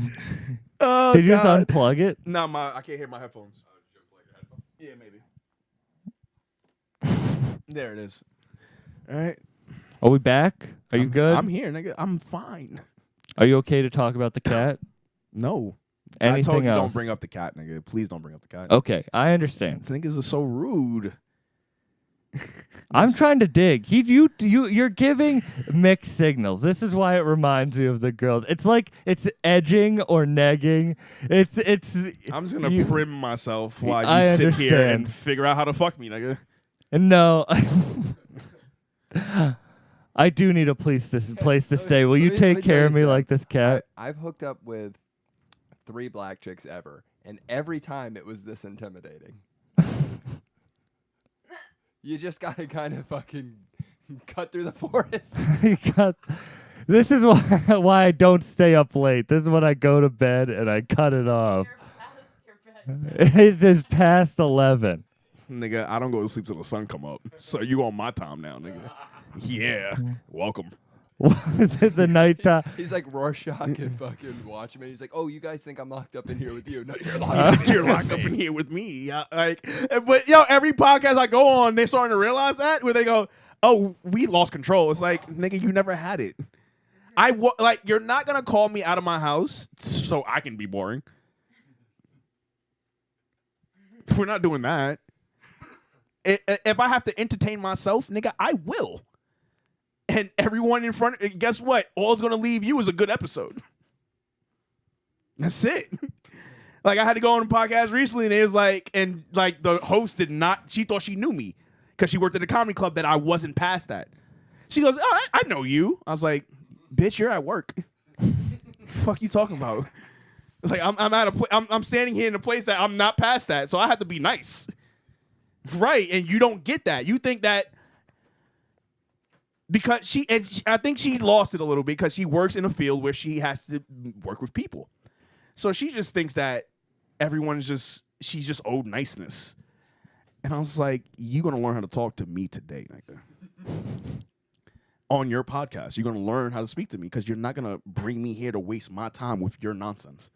D: Oh,
E: Did you just
D: God.
E: unplug it?
H: No, I can't hear my headphones. Yeah, maybe.
D: There it is. All right.
E: Are we back? Are you good?
D: I'm here, nigga. I'm fine.
E: Are you okay to talk about the cat?
D: No.
E: Anything
D: I told you
E: else?
D: don't bring up the cat, nigga. Please don't bring up the cat.
E: Okay, I understand.
D: These niggas are so rude.
E: I'm trying to dig. You're giving mixed signals. This is why it reminds me of the girls. It's like it's edging or negging. It's.
H: I'm just gonna
E: you-
H: prim myself while
E: I
H: you sit here and
E: understand.
H: figure out how to fuck me, nigga.
E: No. I do need a place to stay. Will you
F: Let me
E: take
F: tell
E: care
F: you
E: of me
F: something.
E: like this cat?
F: I've hooked up with 3 black chicks ever, and every time it was this intimidating. You just gotta kind of fucking cut through the forest.
E: This is why I don't stay up late. This is when I go to bed and I cut it off.
G: You're past your bedtime.
E: It is past 11.
H: Nigga, I don't go to sleep till the sun come up. So you on my time now, nigga. Yeah. Welcome.
E: The nighttime.
F: He's like Rorschach and fucking Watchmen. He's like, oh, you guys think I'm locked up in here with you? No, you're locked up.
H: You're locked up in here with me. But yo, every podcast I go on, they're starting to realize that where they go, "Oh, we lost control." It's like, nigga, you never had it. You're not gonna call me out of my house so I can be boring. We're not doing that. If I have to entertain myself, nigga, I will. And everyone in front, guess what? All's gonna leave you is a good episode. That's it. Like, I had to go on a podcast recently, and it was like, the host did not. She thought she knew me because she worked at a comedy club that I wasn't past that. She goes, "Oh, I know you." I was like, "Bitch, you're at work." What the fuck you talking about? It's like I'm standing here in a place that I'm not past that, so I have to be nice, right? And you don't get that. You think that. Because I think she lost it a little bit because she works in a field where she has to work with people. So she just thinks that she's just owed niceness. And I was like, you're going to learn how to talk to me today, nigga. On your podcast. You're going to learn how to speak to me because you're not going to bring me here to waste my time with your nonsense.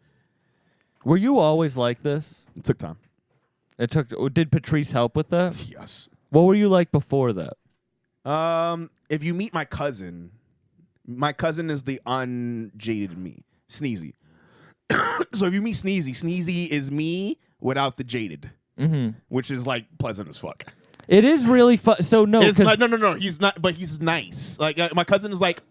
E: Were you always like this?
H: It took time.
E: Did Patrice help with that?
H: Yes.
E: What were you like before that?
H: If you meet my cousin is the unjaded me, Sneezy. So if you meet Sneezy is me without the jaded, which is like pleasant as fuck.
E: It is really fun. So no,
H: It's
E: 'cause-
H: like, no, he's not, but he's nice. Like my cousin is like,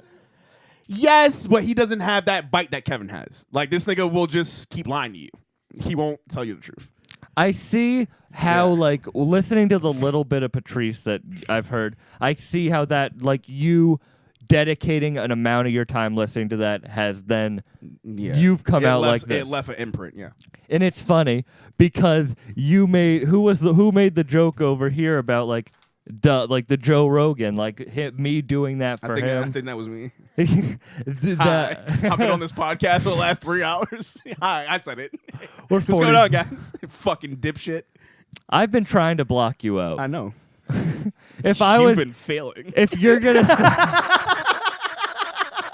H: yes, but he doesn't have that bite that Kevin has. Like this nigga will just keep lying to you. He won't tell you the truth.
E: I see how,
H: Yeah.
E: like, listening to the little bit of Patrice that I've heard, I see how that, like, you dedicating an amount of your time listening to that has then, you've come out like this.
H: It left an imprint, yeah.
E: And it's funny because who made the joke over here about, like, the Joe Rogan, like, me doing that for
H: I
E: him.
H: think that was me.
E: That-
H: Hi, I've been on this podcast for the last 3 hours. Hi, I said it.
E: We're
H: What's going
E: 40
H: on, guys? Fucking dipshit.
E: I've been trying to block you out.
H: I know.
E: If I
H: You've
E: was,
H: been failing.
E: if you're gonna,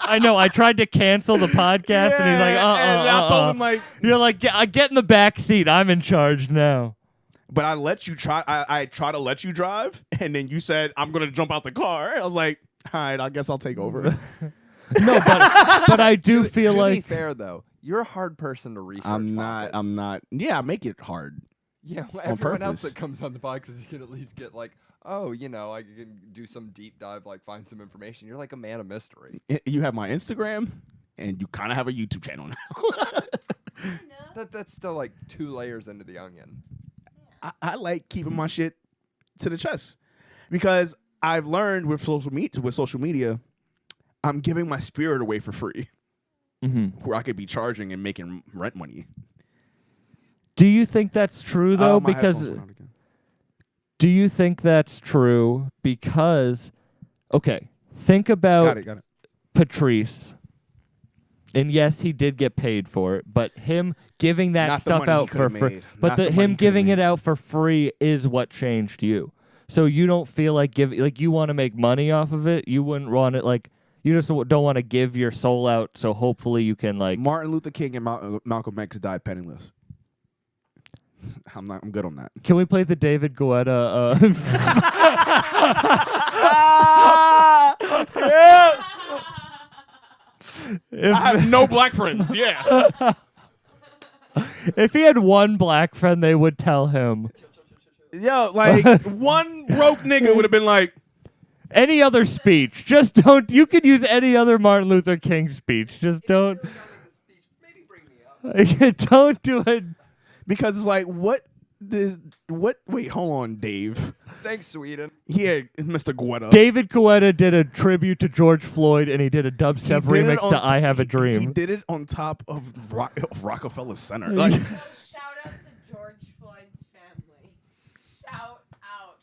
E: I know. I tried to cancel the podcast, and he's like,
H: And I told him like,
E: You're like, get in the back seat. I'm in charge now.
H: but I let you try. I try to let you drive, and then you said I'm gonna jump out the car. I was like, all right, I guess I'll take over.
E: No, but I do feel
F: to be
E: like
F: fair though, you're a hard person to research.
D: I'm not.
F: pockets.
D: I'm not. Yeah, make it hard.
F: Yeah, well,
D: on
F: everyone else
D: purpose.
F: that comes on the podcast, you can at least get like, oh, you know, I can do some deep dive, like find some information. You're like a man of mystery.
D: You have my Instagram, and you kind of have a YouTube channel now.
F: That's still like 2 layers into the onion.
D: I like keeping my shit to the chest because I've learned with social media, I'm giving my spirit away for free, where I could be charging and making rent money.
E: Do you think that's true though?
D: My
E: Because
D: headphones went out again.
E: do you think that's true? Because okay, think about
D: Got it.
E: Patrice. And yes, he did get paid for it, but him giving that
D: Not the
E: stuff
D: money he
E: out for
D: could've
E: free,
D: made.
E: but
D: Not the money
E: him
D: he could've
E: giving it
D: made.
E: out for free is what changed you. So you don't feel like you want to make money off of it. You wouldn't want it like you just don't want to give your soul out. So hopefully you can like.
D: Martin Luther King and Malcolm X died penniless. I'm good on that.
E: Can we play the David Guetta?
D: Yeah.
E: If,
H: I have no black friends. Yeah.
E: if he had one black friend, they would tell him.
D: Yo, like one broke nigga would have been like,
E: Any other speech, just don't. You could use any other Martin Luther King speech. Just don't. Don't do it.
D: because it's like, wait, hold on, Dave.
F: Thanks, Sweden.
D: Yeah, Mr. Guetta.
E: David Guetta did a tribute to George Floyd, and he did a
D: He
E: dubstep
D: did it
E: remix
D: on
E: to "I Have a
D: He
E: Dream."
D: did it on top of Rockefeller Center. Like,
G: Shout out to George Floyd's family. Shout out.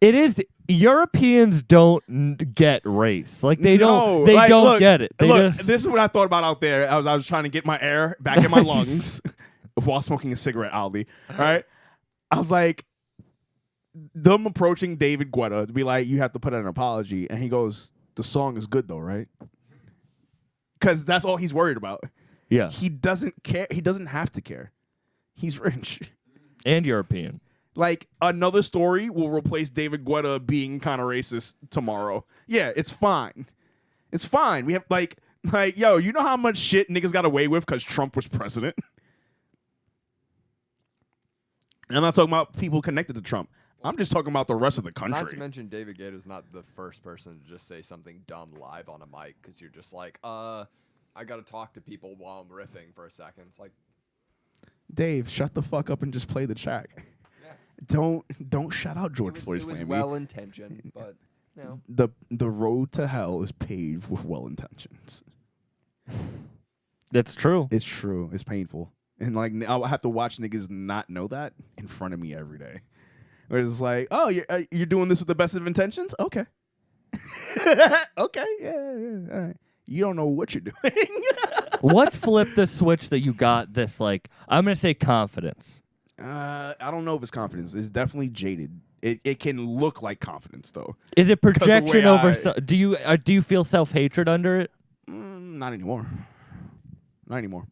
E: It is Europeans don't get race. Like they
D: no,
E: don't. They
D: like,
E: don't
D: look,
E: get it. They
D: look,
E: just.
D: this is what I thought about out there. I was trying to get my air back in my lungs while smoking a cigarette, Aldi. Right? I was like, them approaching David Guetta to be like, you have to put in an apology, and he goes, the song is good though, right? Because that's all he's worried about.
E: Yeah,
D: He doesn't care. He doesn't have to care. He's rich.
E: and European.
D: Like, another story will replace David Guetta being kind of racist tomorrow. Yeah, it's fine. It's fine. We have, like, yo, you know how much shit niggas got away with because Trump was president? And I'm not talking about people connected to Trump. I'm just talking about the rest of the country.
F: Not to mention, David Guetta is not the first person to just say something dumb live on a mic because you're just like, I got to talk to people while I'm riffing for a second. It's like,
D: Dave, shut the fuck up and just play the track.
F: yeah.
D: Don't shout out George Floyd's
F: it was
D: family.
F: well intentioned, but you know.
D: The road to hell is paved with well intentions.
E: That's true.
D: It's true. It's painful. And like I have to watch niggas not know that in front of me every day. Where it's like, oh, you're doing this with the best of intentions? Okay. Okay. Yeah. All right. You don't know what you're doing.
E: What flipped the switch that you got this, like, I'm going to say confidence?
D: I don't know if it's confidence. It's definitely jaded. It can look like confidence though.
E: Is it
D: the way
E: projection over?
D: I-
E: Do you feel self-hatred under it?
D: Not anymore. Not anymore.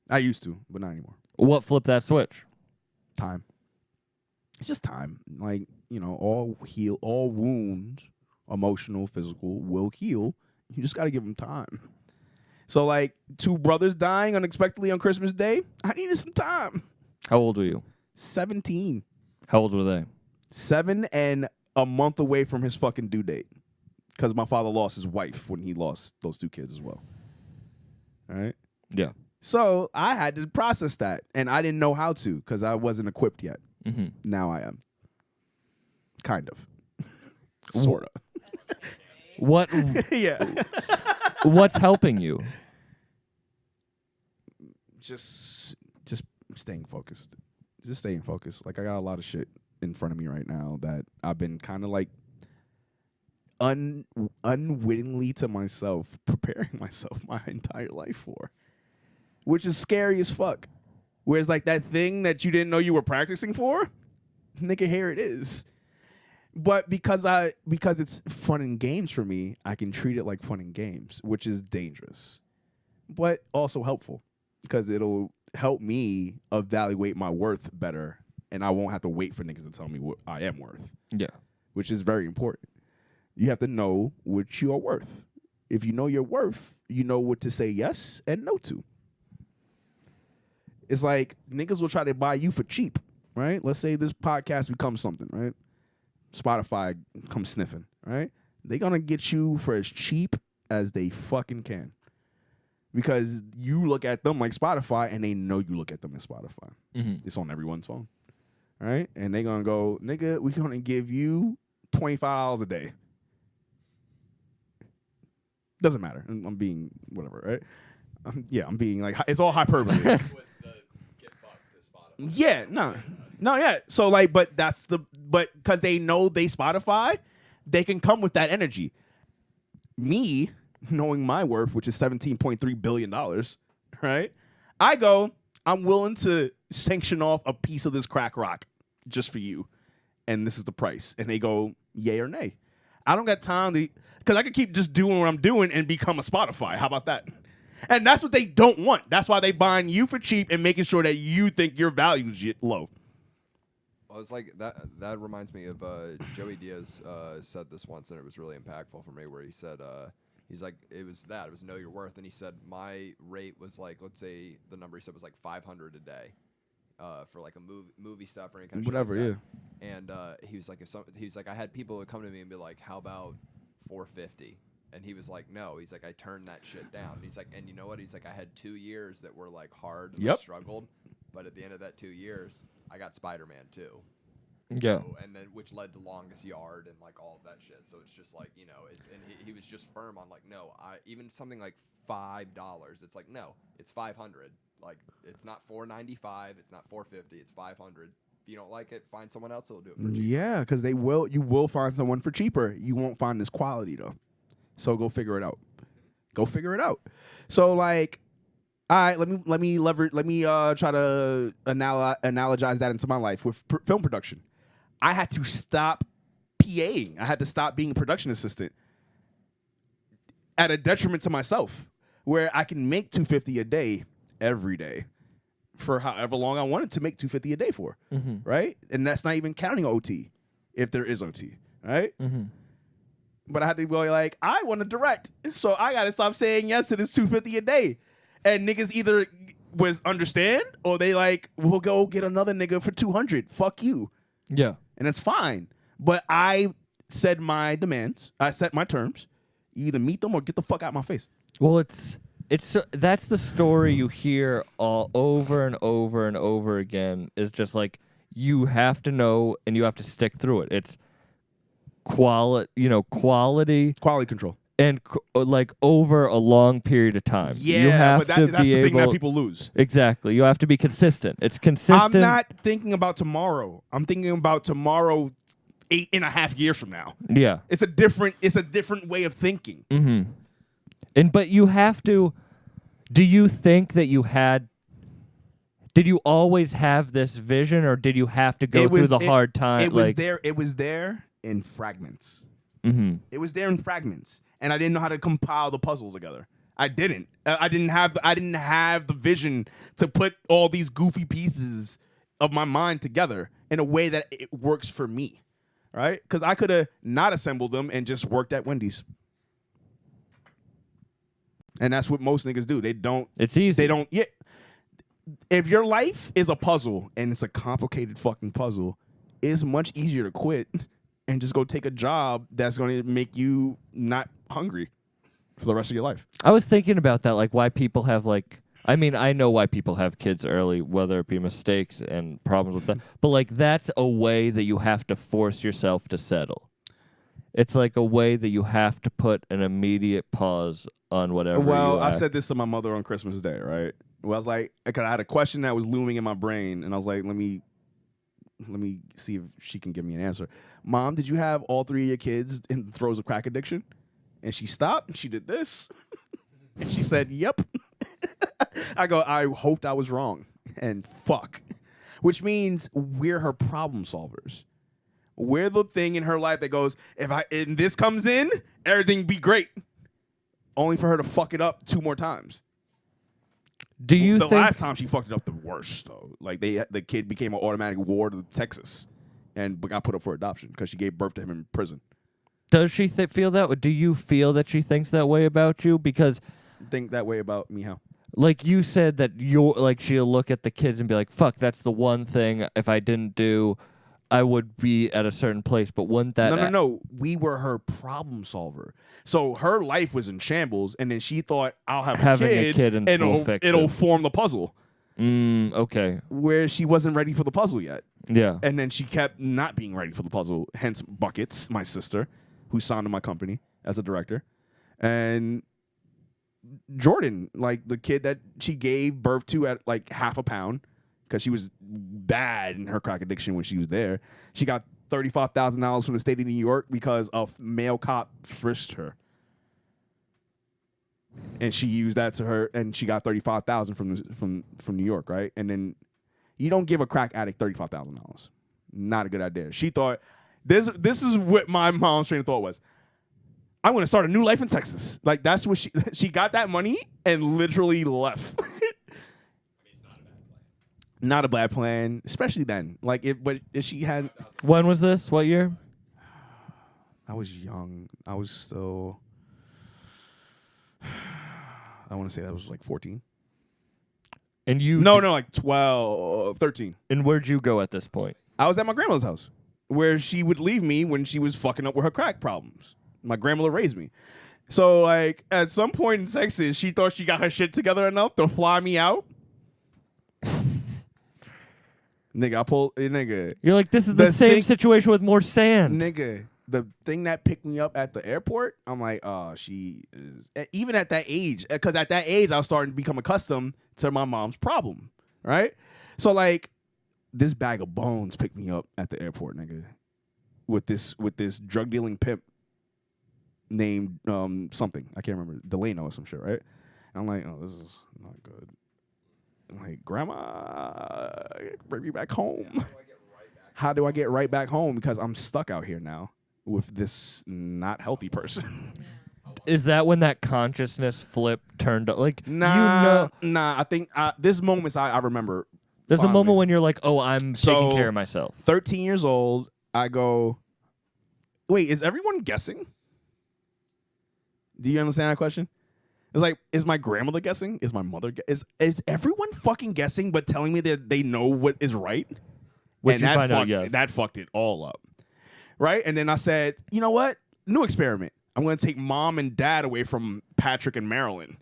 D: I used to, but not anymore.
E: What flipped that switch?
D: Time. It's just time. Like, you know, all wounds, emotional, physical, will heal. You just got to give them time. So, like, 2 brothers dying unexpectedly on Christmas Day, I needed some time.
E: How old were you?
D: 17.
E: How old were they?
D: 7 and a month away from his fucking due date. Because my father lost his wife when he lost those 2 kids as well. All right?
E: Yeah.
D: So I had to process that, and I didn't know how to because I wasn't equipped yet.
E: Mm-hmm.
D: Now I am. Kind of. Sort of.
E: What?
D: Yeah.
E: What's helping you?
D: Just staying focused. Just staying focused. Like, I got a lot of shit in front of me right now that I've been kind of like unwittingly to myself preparing myself my entire life for, which is scary as fuck. Whereas like that thing that you didn't know you were practicing for, nigga, here it is. But because it's fun and games for me, I can treat it like fun and games, which is dangerous, but also helpful because it'll help me evaluate my worth better, and I won't have to wait for niggas to tell me what I am worth.
E: Yeah.
D: Which is very important. You have to know what you are worth. If you know your worth, you know what to say yes and no to. It's like niggas will try to buy you for cheap, right? Let's say this podcast becomes something, right? Spotify comes sniffing, right? They're going to get you for as cheap as they fucking can. Because you look at them like Spotify and they know you look at them as Spotify.
E: Mm-hmm.
D: It's on everyone's phone, right? And they're going to go, nigga, we're going to give you $25 a day. Doesn't matter. I'm being whatever, right? I'm being like, it's all hyperbole. Yeah, no, yeah. So like, but because they know they Spotify, they can come with that energy. Me knowing my worth, which is $17.3 billion, right? I'm willing to sanction off a piece of this crack rock just for you, and this is the price. And they go, yay or nay. I don't got time to, because I could keep just doing what I'm doing and become a Spotify. How about that? And that's what they don't want. That's why they buying you for cheap and making sure that you think your value is low.
F: Well, it's like that reminds me of Joey Diaz said this once, and it was really impactful for me, where he said, he's like, it was know your worth. And he said, my rate was like, let's say the number he said was like 500 a day for like a movie stuff or any kind of
D: whatever,
F: shit like
D: yeah.
F: that. And he was like, I had people that come to me and be like, how about 450? And he was like, no. He's like, I turned that shit down. He's like, and you know what? He's like, I had 2 years that were like hard and I struggled, but at the end of that 2 years, I got Spider-Man 2.
E: Yeah.
F: So, and then which led to Longest Yard and like all of that shit. So it's just like, you know, and he was just firm on like, no, even something like $5. It's like, no, it's 500. Like it's not $4.95, it's not $4.50, it's 500. If you don't like it, find someone else who'll do it for cheaper.
D: Yeah, because you will find someone for cheaper. You won't find this quality though. So go figure it out. So like, all right, let me try to analogize that into my life with film production. I had to stop PAing. I had to stop being a production assistant at a detriment to myself, where I can make $250 a day every day for however long I wanted to make $250 a day for, right? And that's not even counting OT, if there is OT, right?
E: Mm-hmm.
D: But I had to go like, I want to direct, so I got to stop saying yes to this $250 a day. And niggas either was understand or they like, we'll go get another nigga for 200. Fuck you.
E: Yeah.
D: And it's fine. But I said my demands. I set my terms. You either meet them or get the fuck out of my face.
E: Well, that's the story you hear all over and over and over again. Is just like you have to know and you have to stick through it. It's quality
D: control.
E: And like over a long period of time.
D: Yeah,
E: you have
D: but that's the thing that people lose.
E: Exactly. You have to be consistent. It's consistent.
D: I'm not thinking about tomorrow. I'm thinking about tomorrow 8.5 years from now.
E: Yeah.
D: It's a different way of thinking.
E: Mm-hmm. But you have to. Do you think that did you always have this vision, or did you have to go through the hard time?
D: It was there in fragments.
E: Mm-hmm.
D: It was there in fragments, and I didn't know how to compile the puzzle together. I didn't have the vision to put all these goofy pieces of my mind together in a way that it works for me, right? Because I could have not assembled them and just worked at Wendy's, and that's what most niggas do. They don't.
E: It's easy.
D: They don't. Yeah. If your life is a puzzle and it's a complicated fucking puzzle, it's much easier to quit and just go take a job that's going to make you not hungry for the rest of your life.
E: I was thinking about that, like why people have I know why people have kids early, whether it be mistakes and problems with that. But like that's a way that you have to force yourself to settle. It's like a way that you have to put an immediate pause on whatever.
D: Well, I said this to my mother on Christmas Day, right? Well, I was like, because I had a question that was looming in my brain, and I was like, let me see if she can give me an answer. Mom, did you have all 3 of your kids in the throes of crack addiction? And she stopped, and she did this. And she said, yep. I go, I hoped I was wrong. And fuck. Which means we're her problem solvers. We're the thing in her life that goes, and this comes in, everything be great. Only for her to fuck it up 2 more times.
E: Do you
D: the
E: think
D: last time she fucked it up the worst though? Like the kid became an automatic ward of Texas, and got put up for adoption because she gave birth to him in prison.
E: Does she feel that way? Do you feel that she thinks that way about you? Because
D: Think that way about me? How?
E: like you said that you're like she'll look at the kids and be like, "Fuck, that's the one thing if I didn't do, I would be at a certain place." But wouldn't that
H: No. We were her problem solver. So her life was in shambles, and then she thought, "I'll have
E: Having
H: a kid
E: and
H: it'll
E: fix
H: it'll
E: it.
H: form the puzzle."
E: Okay.
H: Where she wasn't ready for the puzzle yet,
E: Yeah.
H: and then she kept not being ready for the puzzle. Hence, Buckets, my sister, who signed to my company as a director, and Jordan, like the kid that she gave birth to at like half a pound, because she was bad in her crack addiction when she was there. She got $35,000 from the state of New York because a male cop frisked her, and she used that to her, and she got $35,000 from New York, right? And then you don't give a crack addict $35,000. Not a good idea. She thought this is what my mom's train of thought was. I'm going to start a new life in Texas. Like, that's what she got that money and literally left. Not a bad plan, especially then. Like, but if she had,
E: When was this? What year?
H: I was young. I was still, I want to say that was like 14.
E: And you
H: No, like 12, 13.
E: And where'd you go at this point?
H: I was at my grandmother's house where she would leave me when she was fucking up with her crack problems. My grandmother raised me. So, like, at some point in Texas, she thought she got her shit together enough to fly me out. Nigga, I pulled, nigga.
E: You're like, this is the same
H: thing-
E: situation with more sand.
H: Nigga, the thing that picked me up at the airport, I'm like, oh, she is. Even at that age, because at that age, I was starting to become accustomed to my mom's problem, right? So, like, this bag of bones picked me up at the airport, nigga, with this drug dealing pimp named something. I can't remember. Delano or some shit, right? And I'm like, oh, this is not good. I'm like, Grandma, bring me back home. How do I get right back home? Because I'm stuck out here now with this not healthy person.
E: Is that when that consciousness flip turned up? Like,
H: Nah. I think this moment I remember.
E: there's a
H: fondly.
E: moment when you're like, oh, I'm taking care of myself.
H: 13 years old, I go, wait, is everyone guessing? Do you understand that question? It's like, is my grandmother guessing? Is my mother is everyone fucking guessing but telling me that they know what is right?
E: Which
H: And
E: you
H: that
E: find out, yes.
H: that fucked it all up. Right? And then I said, you know what? New experiment. I'm going to take mom and dad away from Patrick and Marilyn.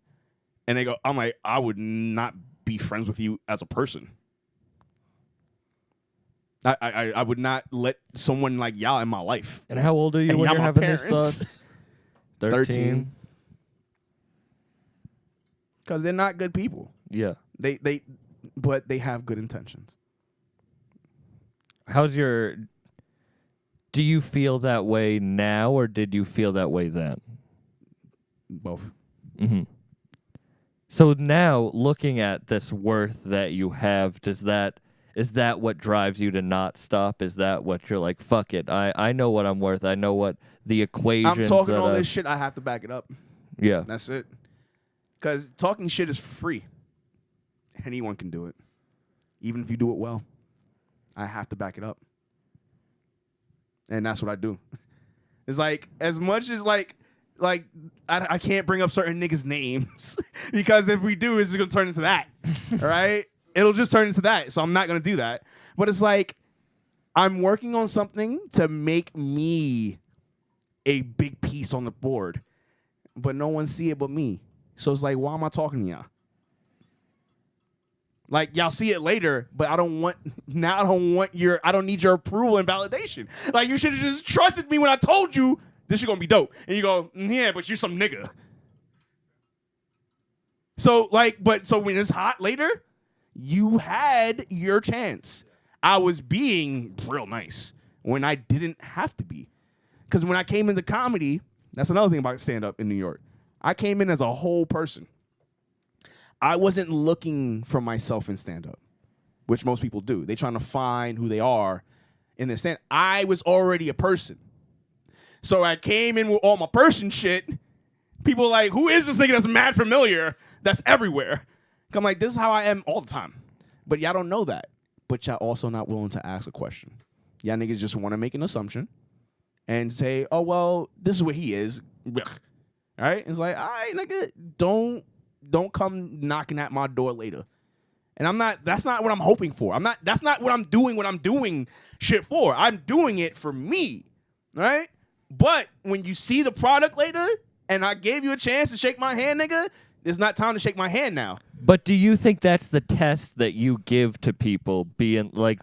H: And they go, I'm like, I would not be friends with you as a person. I would not let someone like y'all in my life.
E: And how old are you
H: And
E: when
H: y'all
E: you're
H: my
E: having these
H: parents.
E: thoughts? 13.
H: Because they're not good people.
E: Yeah.
H: But they have good intentions.
E: Do you feel that way now, or did you feel that way then?
H: Both.
E: Mm-hmm. So now, looking at this worth that you have, is that what drives you to not stop? Is that what you're like, fuck it, I know what I'm worth. I know what the equations
H: I'm talking
E: that
H: all
E: I've-
H: this shit. I have to back it up.
E: Yeah.
H: That's it. Because talking shit is free. Anyone can do it. Even if you do it well. I have to back it up. And that's what I do. It's like, as much as like I can't bring up certain niggas' names because if we do, it's going to turn into that. All right? It'll just turn into that. So I'm not going to do that. But it's like, I'm working on something to make me a big piece on the board. But no one see it but me. So it's like, why am I talking to y'all? Like, y'all see it later, but I don't need your approval and validation. Like, you should have just trusted me when I told you this shit gonna be dope. And you go, yeah, but you're some nigga. So, so when it's hot later, you had your chance. I was being real nice when I didn't have to be. Because when I came into comedy, that's another thing about stand-up in New York. I came in as a whole person. I wasn't looking for myself in stand-up, which most people do. They're trying to find who they are in their stand. I was already a person. So I came in with all my person shit. People are like, who is this nigga that's mad familiar, that's everywhere? I'm like, this is how I am all the time. But y'all don't know that. But y'all also not willing to ask a question. Y'all niggas just want to make an assumption and say, oh, well, this is what he is. Ugh. All right? It's like, all right, nigga, don't come knocking at my door later. And that's not what I'm hoping for. That's not what I'm doing shit for. I'm doing it for me. Right? But when you see the product later and I gave you a chance to shake my hand, nigga, it's not time to shake my hand now.
E: But do you think that's the test that you give to people, being like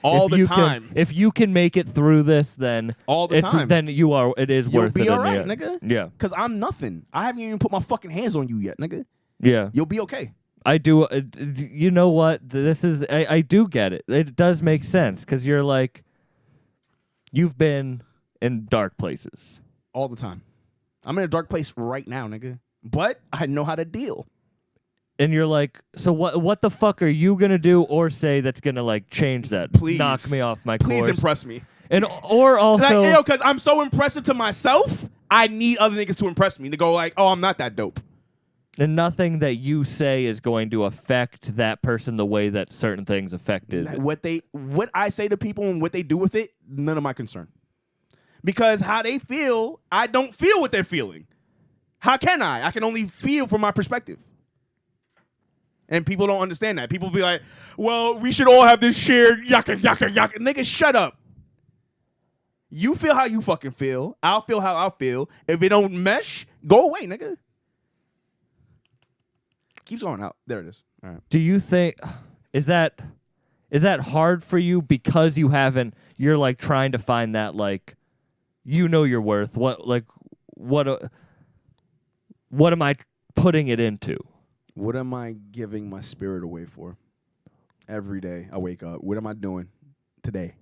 H: all the time?
E: If you can make it through this, then
H: all the time,
E: then it is
H: You'll
E: worth it.
H: You'll be all right,
E: the end.
H: nigga.
E: Yeah,
H: because I'm nothing. I haven't even put my fucking hands on you yet, nigga.
E: Yeah,
H: you'll be okay.
E: I do. You know what? This is. I do get it. It does make sense because you're like, you've been in dark places
H: all the time. I'm in a dark place right now, nigga. But I know how to deal.
E: And you're like, so what the fuck are you gonna do or say that's gonna like change that?
H: Please
E: knock me off my
H: Please
E: course.
H: impress me.
E: And or also,
H: like, because I'm so impressive to myself, I need other niggas to impress me to go like, oh, I'm not that dope.
E: And nothing that you say is going to affect that person the way that certain things affected.
H: What I say to people and what they do with it, none of my concern. Because how they feel, I don't feel what they're feeling. How can I? I can only feel from my perspective. And people don't understand that. People be like, well, we should all have this shared yaka. Nigga, shut up. You feel how you fucking feel. I'll feel how I feel. If it don't mesh, go away, nigga. Keeps going out. There it is. All right.
E: Do you think is that hard for you because you're like trying to find that like you know your worth? What am I putting it into?
H: What am I giving my spirit away for? Every day I wake up. What am I doing today?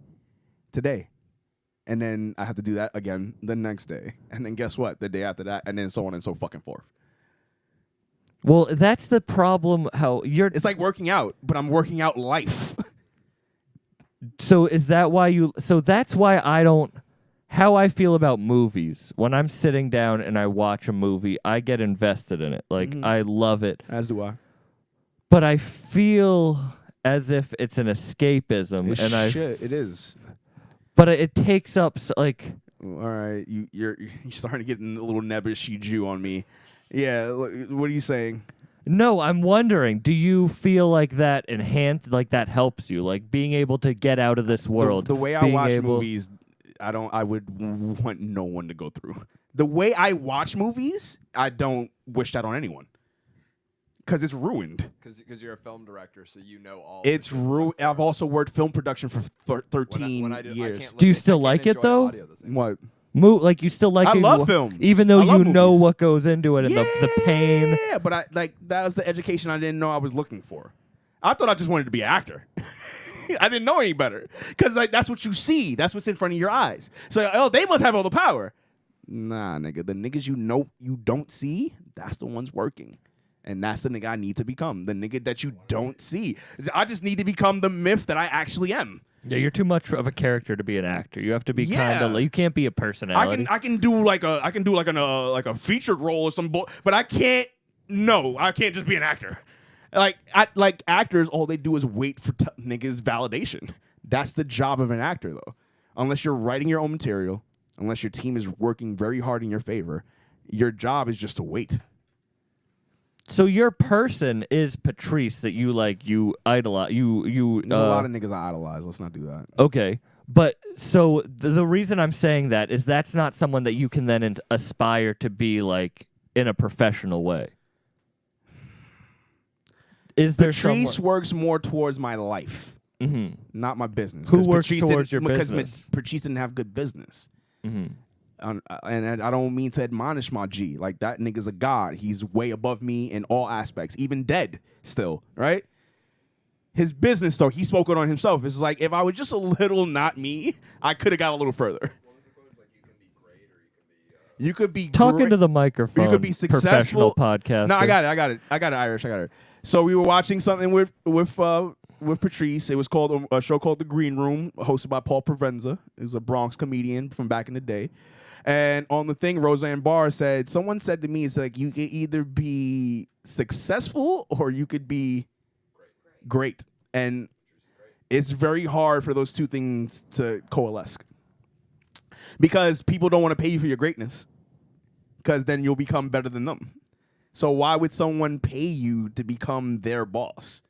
H: And then I have to do that again the next day. And then guess what? The day after that. And then so on and so fucking forth.
E: Well, that's the problem.
H: It's like working out, but I'm working out life.
E: So is that why so that's why I don't, how I feel about movies. When I'm sitting down and I watch a movie, I get invested in it. Like, I love it.
H: As do I.
E: But I feel as if it's an escapism.
H: It is.
E: But it takes up, like...
H: All right, you're starting to get a little nebbishy Jew on me. Yeah, what are you saying?
E: No, I'm wondering, do you feel like that that helps you? Like, being able to get out of this world.
H: The way I watch movies... I would want no one to go through. The way I watch movies, I don't wish that on anyone. Because it's ruined.
F: Because you're a film director, so you know all.
H: It's ruined. I've also worked film production for 13 years.
E: Do you still like it, though?
H: What?
E: Like, you still like it?
H: I love film.
E: Even though you know
H: movies.
E: what goes into it and the pain.
H: Yeah, but that was the education I didn't know I was looking for. I thought I just wanted to be an actor. I didn't know any better. Because that's what you see. That's what's in front of your eyes. So, they must have all the power. Nah, nigga. The niggas you know you don't see, that's the ones working. And that's the nigga I need to become. The nigga that you don't see. I just need to become the myth that I actually am.
E: Yeah, you're too much of a character to be an actor. You have to be kind of. You can't be a personality.
H: I can do like a featured role or some but I can't. No, I can't just be an actor. Like actors, all they do is wait for niggas' validation. That's the job of an actor, though. Unless you're writing your own material, unless your team is working very hard in your favor, your job is just to wait.
E: So your person is Patrice that you idolize. There's
H: a lot of niggas I idolize. Let's not do that.
E: Okay, but so the reason I'm saying that is that's not someone that you can then aspire to be like in a professional way. Is there
H: Patrice works more towards my life, not my business.
E: Who works towards your business?
H: Because Patrice didn't have good business. And I don't mean to admonish my G. Like, that nigga's a god. He's way above me in all aspects, even dead still, right? His business, though, he spoke it on himself. It's like, if I was just a little not me, I could have got a little further. You could be
E: talking to the microphone.
H: You could be successful.
E: Professional podcast.
H: No, I got it, Irish. I got it. So we were watching something with Patrice. It was called a show called The Green Room, hosted by Paul Provenza. He was a Bronx comedian from back in the day. And on the thing, Roseanne Barr said, someone said to me, it's like, you could either be successful or you could be great. And it's very hard for those two things to coalesce. Because people don't want to pay you for your greatness. Because then you'll become better than them. So why would someone pay you to become their boss?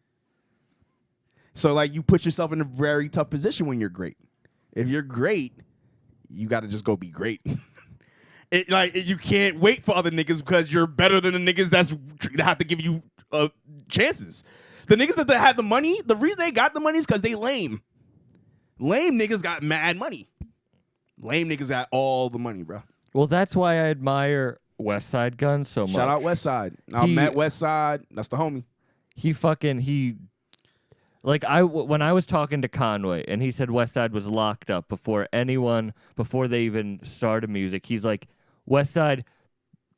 H: So like you put yourself in a very tough position when you're great. If you're great, you got to just go be great. You can't wait for other niggas because you're better than the niggas that have to give you chances. The niggas that have the money, the reason they got the money is because they lame. Lame niggas got mad money. Lame niggas got all the money, bro.
E: Well, that's why I admire West Side Gun so much.
H: Shout out West Side. I met West Side. That's the homie.
E: When I was talking to Conway and he said West Side was locked up before they even started music, he's like, West Side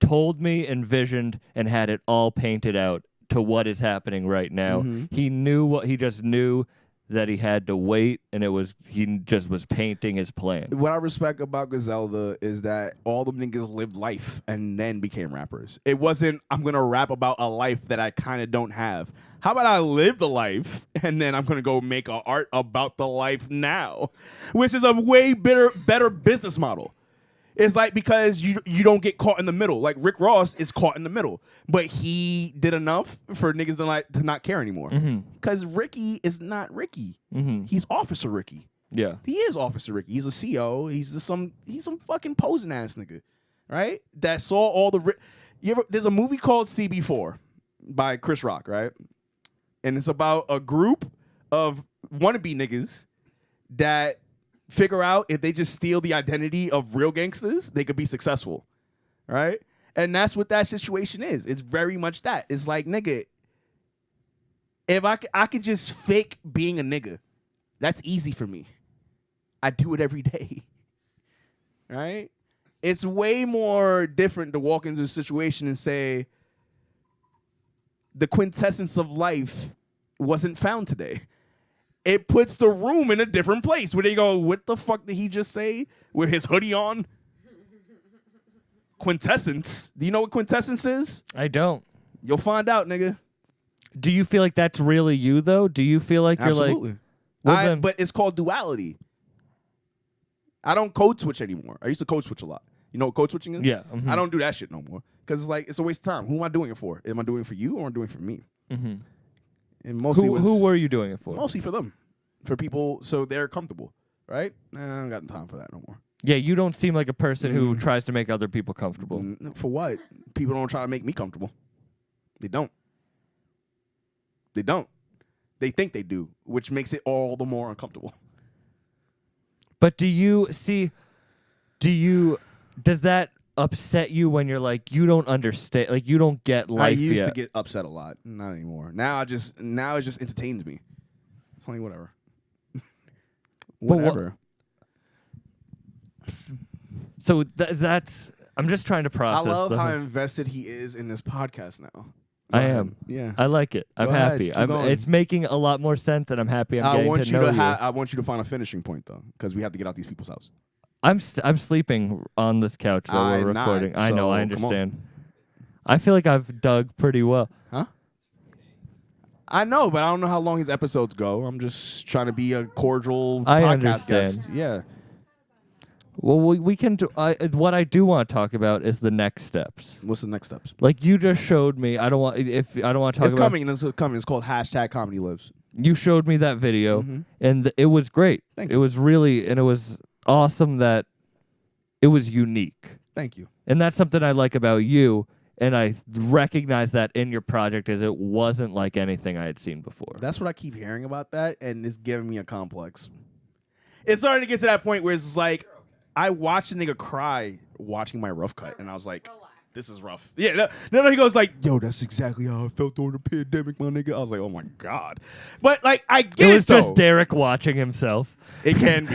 E: told me, envisioned, and had it all painted out to what is happening right now.
H: Mm-hmm.
E: He just knew that he had to wait, and he just was painting his plan.
H: What I respect about Griselda is that all the niggas lived life and then became rappers. It wasn't, I'm going to rap about a life that I kind of don't have. How about I live the life and then I'm going to go make a art about the life now, which is a way better business model. It's like because you don't get caught in the middle. Like Rick Ross is caught in the middle, but he did enough for niggas to not care anymore. Because Ricky is not Ricky. He's Officer Ricky.
E: Yeah,
H: he is Officer Ricky. He's a CO. He's some fucking posing ass nigga, right? That saw all the. There's a movie called CB4 by Chris Rock, right? And it's about a group of wannabe niggas that figure out if they just steal the identity of real gangsters, they could be successful, right? And that's what that situation is. It's very much that. It's like, nigga, if I could just fake being a nigga, that's easy for me. I do it every day, right? It's way more different to walk into a situation and say, the quintessence of life wasn't found today. It puts the room in a different place where they go, what the fuck did he just say with his hoodie on? Quintessence. Do you know what quintessence is?
E: I don't.
H: You'll find out, nigga.
E: Do you feel like that's really you, though? Do you feel like
H: Absolutely.
E: You're like...
H: But it's called duality. I don't code switch anymore. I used to code switch a lot. You know what code switching is?
E: Yeah.
H: I don't do that shit no more. Because it's like, it's a waste of time. Who am I doing it for? Am I doing it for you or am I doing it for me? And mostly
E: who were you doing it for?
H: Mostly for them. For people so they're comfortable, right? I don't got time for that no more.
E: Yeah, you don't seem like a person who tries to make other people comfortable.
H: For what? People don't try to make me comfortable. They don't. They don't. They think they do, which makes it all the more uncomfortable.
E: But does that upset you when you're like, you don't understand, like you don't get life
H: I used
E: yet?
H: to get upset a lot. Not anymore. Now it just entertains me. It's like whatever. Whatever.
E: So that's. I'm just trying to process.
H: I love how invested he is in this podcast now.
E: I am.
H: Yeah.
E: I like it. I'm happy. It's making a lot more sense, and I'm happy. I want you
H: to find a finishing point though, because we have to get out these people's house.
E: I'm sleeping on this couch while we're recording. I know. I understand. I feel like I've dug pretty well.
H: Huh? I know, but I don't know how long his episodes go. I'm just trying to be a cordial podcast guest. Yeah.
E: Well, we can do. What I do want to talk about is the next steps.
H: What's the next steps?
E: Like you just showed me. I don't want to talk
H: It's
E: about.
H: coming. It's coming. It's called #ComedyLives.
E: You showed me that video, and it was great.
H: Thank
E: you.
H: you.
E: It was really, and it was awesome that it was unique.
H: Thank you.
E: And that's something I like about you. And I recognize that in your project as it wasn't like anything I had seen before.
H: That's what I keep hearing about that, and it's giving me a complex. It's starting to get to that point where it's like, I watched a nigga cry watching my rough cut, and I was like, this is rough. Yeah, no, he goes like, yo, that's exactly how I felt during the pandemic, my nigga. I was like, oh my God. But like, I get it,
E: It was
H: though.
E: just Derek watching himself.
H: It can be.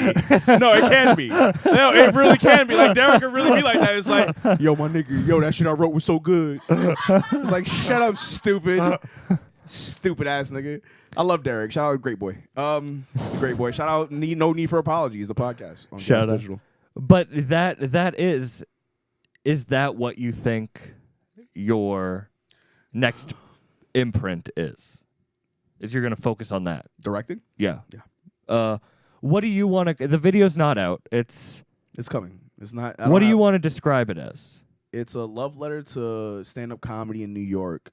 H: No, it can be. No, it really can be. Like, Derek can really be like that. It's like, yo, my nigga, yo, that shit I wrote was so good. It's like, shut up, stupid. Stupid ass nigga. I love Derek. Shout out, great boy. Great boy. Shout out, No Need for Apologies, the podcast. On
E: Shout
H: Gas
E: out.
H: Digital.
E: But that is that what you think your next imprint is? Is you're going to focus on that?
H: Directing?
E: Yeah.
H: Yeah.
E: What do you want to... The video's not out. It's
H: It's coming. It's not.
E: What do you want to describe it as?
H: It's a love letter to stand-up comedy in New York,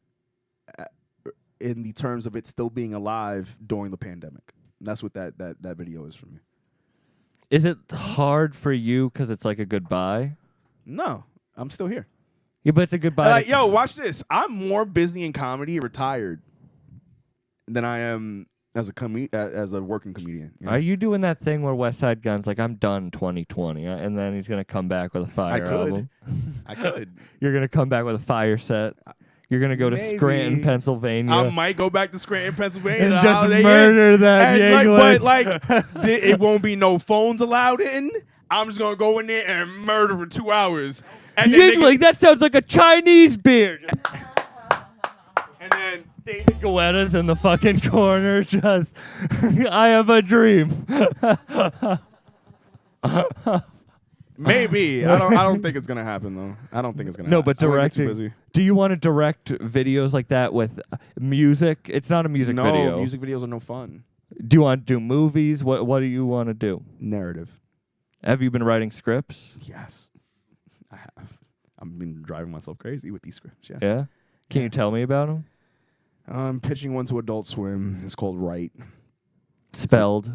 H: in the terms of it still being alive during the pandemic. That's what that video is for me.
E: Is it hard for you because it's like a goodbye?
H: No, I'm still here.
E: Yeah, but it's a goodbye.
H: Like, yo, watch this. I'm more busy in comedy, retired, than I am as a working comedian. You know?
E: Are you doing that thing where West Side Gun's like, I'm done 2020, and then he's gonna come back with a fire album?
H: I could.
E: You're gonna come back with a fire set. You're gonna go to
H: Maybe.
E: Scranton, Pennsylvania.
H: I might go back to Scranton, Pennsylvania,
E: and
H: the
E: just
H: Holiday
E: murder
H: Inn.
E: that
H: And
E: English.
H: but it won't be no phones allowed in. I'm just gonna go in there and murder for 2 hours. And then
E: Yingling, that sounds like a Chinese beer.
H: and then
E: David Guetta's in the fucking corner, just, I have a dream.
H: maybe I don't think it's gonna happen though. I don't think it's gonna.
E: No,
H: happen.
E: but
H: I'm gonna get too
E: directing.
H: busy.
E: Do you want to direct videos like that with music? It's not a music
H: No,
E: video.
H: music videos are no fun.
E: Do you want to do movies? What do you want to do?
H: Narrative.
E: Have you been writing scripts?
H: Yes, I have. I've been driving myself crazy with these scripts. Yeah.
E: Yeah. Can you tell me about them?
H: I'm pitching one to Adult Swim. It's called Wright,
E: Spelled.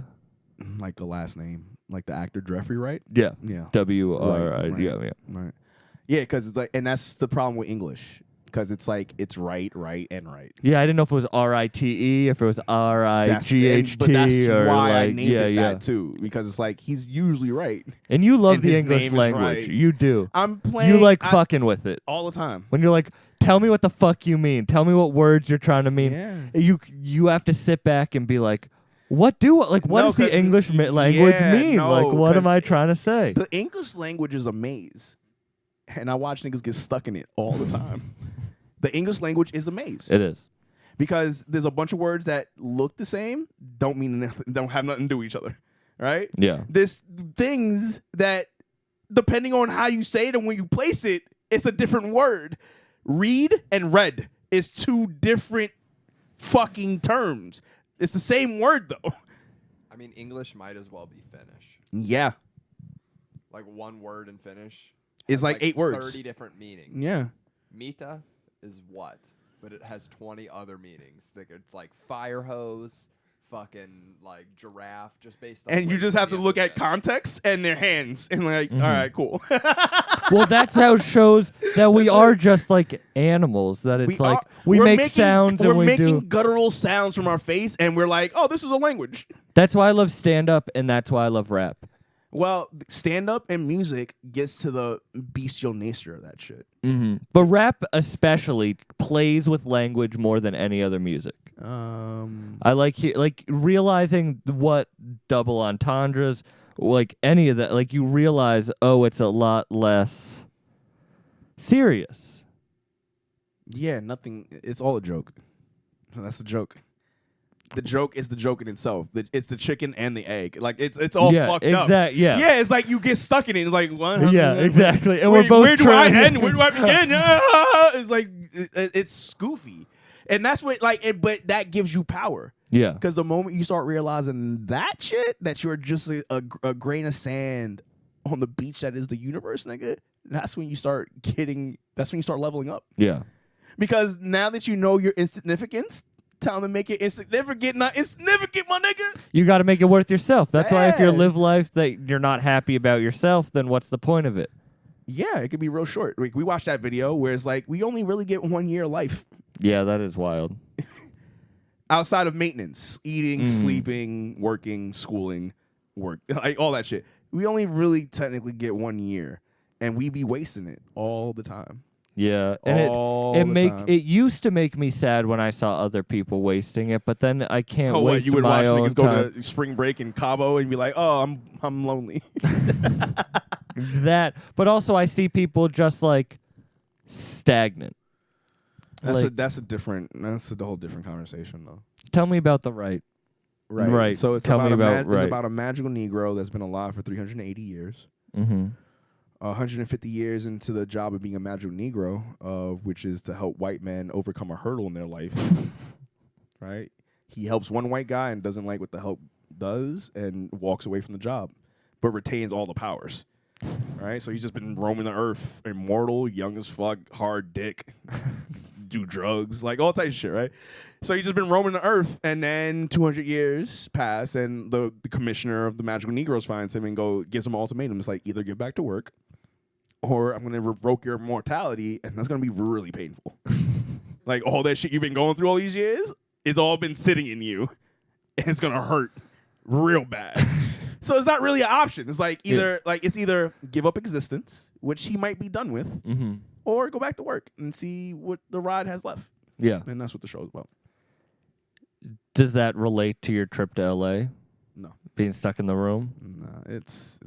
H: like the last name, like the actor Jeffrey Wright.
E: Yeah.
H: Yeah.
E: W-R-I.
H: Right.
E: Yeah.
H: Right. Yeah, because it's like, and that's the problem with English, because it's like it's right, and right.
E: Yeah, I didn't know if it was R-I-T-E, if it was R-I-G-H-T,
H: But that's
E: or
H: why I
E: like,
H: named
E: yeah,
H: it
E: yeah.
H: that too, because it's like he's usually right.
E: And you love
H: And
E: the
H: his
E: English
H: name is
E: language.
H: right.
E: You do.
H: I'm playing.
E: You like fucking with it.
H: all the time.
E: When you're like, tell me what the fuck you mean. Tell me what words you're trying to mean.
H: Yeah.
E: You have to sit back and be like, what does
H: No,
E: the
H: 'cause
E: English language
H: yeah,
E: mean?
H: no,
E: like, what
H: 'cause
E: am I trying to say?
H: The English language is a maze, and I watch niggas get stuck in it all the time. The English language is a maze.
E: It is.
H: Because there's a bunch of words that look the same, don't mean nothing, don't have nothing to do with each other, right?
E: Yeah.
H: There's things that, depending on how you say it and when you place it, it's a different word. Read and read is two different fucking terms. It's the same word though.
F: I mean, English might as well be Finnish.
H: Yeah,
F: Like one word in Finnish.
H: it's
F: has
H: like 8 words.
F: 30 different meanings.
H: Yeah.
F: Mita is what? But it has 20 other meanings. Like it's like fire hose, fucking like giraffe, just based on.
H: And you
F: where
H: just have to
F: see
H: look
F: it.
H: at context and their hands and like, all right, cool.
E: Well, that's how it shows that we are just like animals. That it's like we
H: we're
E: make
H: making,
E: sounds
H: we're
E: and we
H: making
E: do.
H: guttural sounds from our face, and we're like, oh, this is a language.
E: That's why I love stand up, and that's why I love rap.
H: Well, stand up and music gets to the bestial nature of that shit.
E: Mm-hmm. But rap especially plays with language more than any other music. I like realizing what double entendres, like any of that. Like you realize, oh, it's a lot less serious.
H: Yeah, nothing. It's all a joke. That's the joke. The joke is the joke in itself. It's the chicken and the egg. Like it's all fucked up.
E: Yeah.
H: Yeah, it's like you get stuck in it. It's like what?
E: Yeah, exactly. And
H: Where,
E: we're both
H: where do I
E: trying.
H: end? Where do I begin? It's like it's goofy, and that's what but that gives you power.
E: Yeah.
H: Because the moment you start realizing that shit, that you're just a grain of sand on the beach that is the universe, nigga. That's when you start leveling up.
E: Yeah.
H: Because now that you know your insignificance, time to make it insignificant, not insignificant, my nigga.
E: You got to make it worth yourself. That's why if you
H: Yeah.
E: live life that you're not happy about yourself, then what's the point of it?
H: Yeah, it could be real short. Like, we watched that video where it's like, we only really get 1 year of life.
E: Yeah, that is wild.
H: Outside of maintenance, eating, sleeping, working, schooling, work, like all that shit. We only really technically get 1 year, and we be wasting it all the time.
E: Yeah, and
H: All
E: it
H: the time.
E: it used to make me sad when I saw other people wasting it, but then I can't
H: Oh, what,
E: waste
H: you would
E: my
H: watch
E: own
H: niggas go
E: time.
H: to spring break in Cabo and be like, oh, I'm lonely.
E: That, but also I see people just like stagnant.
H: That's
E: Like-
H: that's a whole different conversation though.
E: Tell me about the right. Right.
H: So it's
E: Tell
H: about
E: me about
H: it's
E: right.
H: about a magical Negro that's been alive for 380 years.
E: Mm-hmm.
H: 150 years into the job of being a magical Negro, which is to help white men overcome a hurdle in their life. Right? He helps one white guy and doesn't like what the help does and walks away from the job, but retains all the powers. right? So he's just been roaming the earth, immortal, young as fuck, hard dick, do drugs, like all types of shit, right? So he's just been roaming the earth, and then 200 years pass, and the commissioner of the Magical Negroes finds him and gives him an ultimatum. It's like, either get back to work, or I'm going to revoke your immortality, and that's going to be really painful. Like, all that shit you've been going through all these years, it's all been sitting in you, and it's going to hurt real bad. So it's not really an option. It's like either give up existence, which he might be done with, or go back to work and see what the ride has left.
E: Yeah.
H: And that's what the show's about.
E: Does that relate to your trip to LA?
H: No.
E: Being stuck in the room?
H: No, it's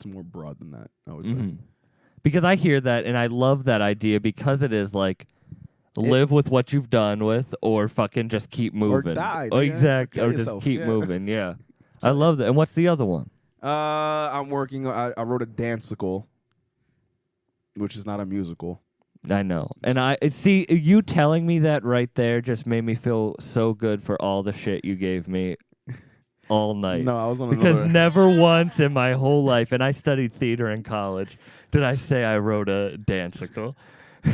H: more broad than that, I would say.
E: Because I hear that and I love that idea because it is like live with what you've done with or fucking just keep moving.
H: Or die.
E: Oh,
H: Yeah.
E: exactly.
H: Kill
E: Or just
H: yourself.
E: keep
H: Yeah.
E: moving. Yeah. I love that. And what's the other one?
H: I'm working I wrote a danceicle, which is not a musical.
E: I know. And I see you telling me that right there just made me feel so good for all the shit you gave me all night.
H: No, I was on
E: Because
H: another.
E: never once in my whole life, and I studied theater in college, did I say I wrote a danceicle.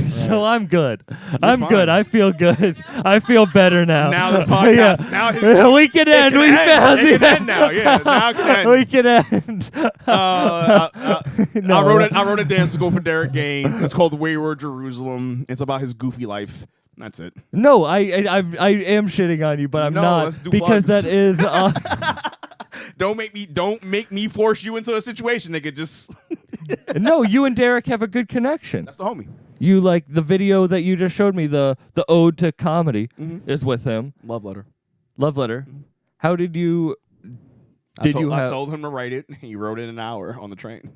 E: So I'm good. I'm
H: fine.
E: good. I feel good. I feel better now.
H: Now this podcast.
E: Yeah.
H: Now
E: We can end. We found
H: it
E: the
H: can end now. Yeah, now it can end.
E: We can end. No.
H: I wrote a danceicle for Derek Gaines. It's called Wayward Jerusalem. It's about his goofy life. That's it.
E: No, I am shitting on you, but I'm
H: No,
E: not
H: let's do
E: because
H: plugs.
E: that is.
H: Don't make me force you into a situation, nigga. Just
E: No, you and Derek have a good connection.
H: that's the homie.
E: You like the video that you just showed me, the ode to comedy is with him.
H: Love letter.
E: Love letter. How did you?
H: I
E: have?
H: told him to write it. He wrote it in an hour on the train.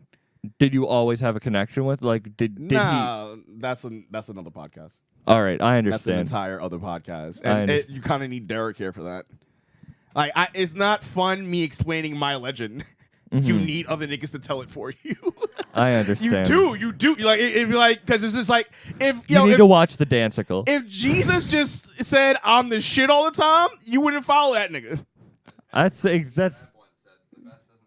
E: Did you always have a connection with? Like, did he?
H: That's another podcast.
E: All right, I
H: That's an
E: understand.
H: entire other podcast,
E: I
H: and
E: understand.
H: you kind of need Derek here for that. Like, it's not fun me explaining my legend. You need other niggas to tell it for you.
E: I
H: You
E: understand.
H: do. Like, it'd be like, because it's just like, if
E: You need
H: if,
E: to watch the danceicle.
H: if Jesus just said I'm the shit all the time, you wouldn't follow that nigga.
E: That's
F: Once said the best doesn't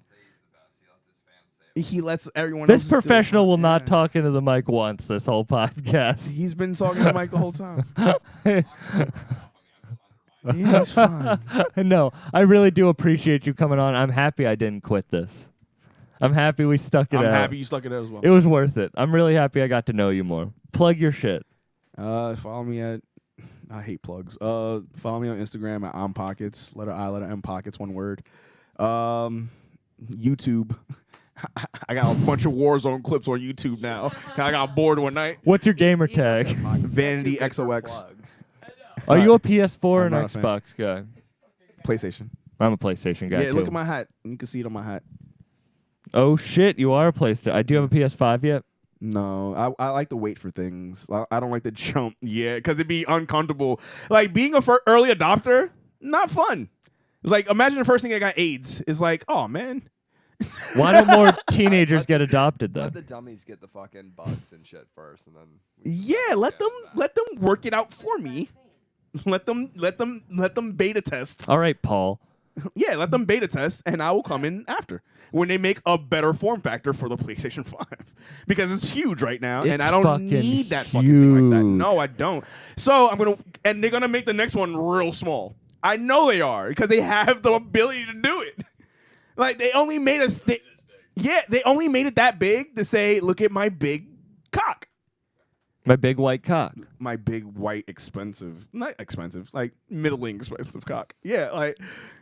F: say he's the best. He lets his fans say it.
H: He lets everyone.
E: this
H: else do it.
E: professional will not
H: Yeah.
E: talk into the mic once this whole podcast.
H: He's been talking to Mike the whole time. Yeah, he's fine.
E: No, I really do appreciate you coming on. I'm happy I didn't quit this. I'm happy we stuck it
H: I'm
E: out.
H: happy you stuck it out as well.
E: It was worth it. I'm really happy I got to know you more. Plug your shit.
H: Follow me at. I hate plugs. Follow me on Instagram at OnPockets. Letter I, letter M Pockets, one word. YouTube. I got a bunch of Warzone clips on YouTube now. I got bored one night.
E: What's your gamer
F: He's got
E: tag?
F: good pockets.
H: Vanity
F: He's got good
H: XOX.
F: plugs.
E: Are you a PS4
H: I'm
E: and
H: not a fan.
E: Xbox guy?
H: PlayStation.
E: I'm a PlayStation guy
H: Yeah,
E: too.
H: look at my hat. You can see it on my hat.
E: Oh shit, you are a PlayStation. I do have a PS5 yet.
H: No, I like to wait for things. I don't like to jump. Yeah, because it'd be uncomfortable. Like, being a early adopter, not fun. It's like, imagine the first thing I got AIDS. It's like, oh, man.
E: Why don't more teenagers get adopted
F: Let
E: then?
F: the dummies get the fucking bugs and shit first, and then.
H: Yeah, let them work it out for me. Let them beta test.
E: All right, Paul.
H: Yeah, let them beta test, and I will come in after when they make a better form factor for the PlayStation 5 because it's huge right now, and
E: It's
H: I don't
E: fucking
H: need that fucking thing like that.
E: huge.
H: No, I don't. So they're gonna make the next one real small. I know they are because they have the ability to do it. Like, they only made us. They only made it that big to say, look at my big cock.
E: My big white cock.
H: My big white not expensive, like middling expensive cock. Yeah, like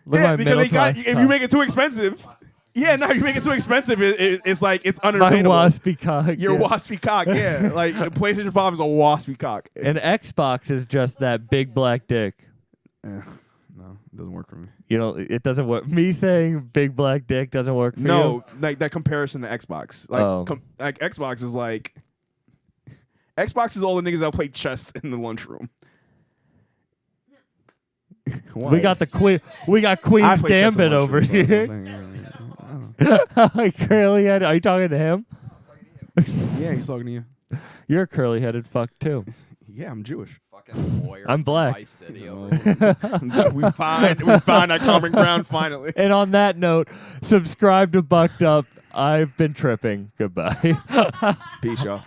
E: Look at
H: yeah,
E: my
H: because they got
E: middle-class
H: if
E: cock.
H: you make it too expensive. Yeah, no, you make it too expensive. It's like it's
E: My
H: unobtainable.
E: waspy cock.
H: Your
E: yeah.
H: waspy cock. Yeah, like the PlayStation 5 is a waspy cock.
E: And Xbox is just that big black dick.
H: No, it doesn't work for me.
E: You know, it doesn't work. Me saying big black dick doesn't work for you.
H: No, like that comparison to Xbox. Like,
E: Oh.
H: like Xbox is like. Xbox is all the niggas that play chess in the lunchroom.
E: We got Queen's Gambit over here. Curly head. Are you talking to him?
H: Yeah, he's talking to you.
E: You're a curly headed fuck too.
H: Yeah, I'm Jewish.
F: Fucking lawyer.
E: I'm
F: from
E: black.
F: Vice City
H: You
F: over
H: know,
F: here.
H: we find that common ground finally.
E: And on that note, subscribe to Bucked Up I've been tripping. Goodbye.
D: Peace, y'all.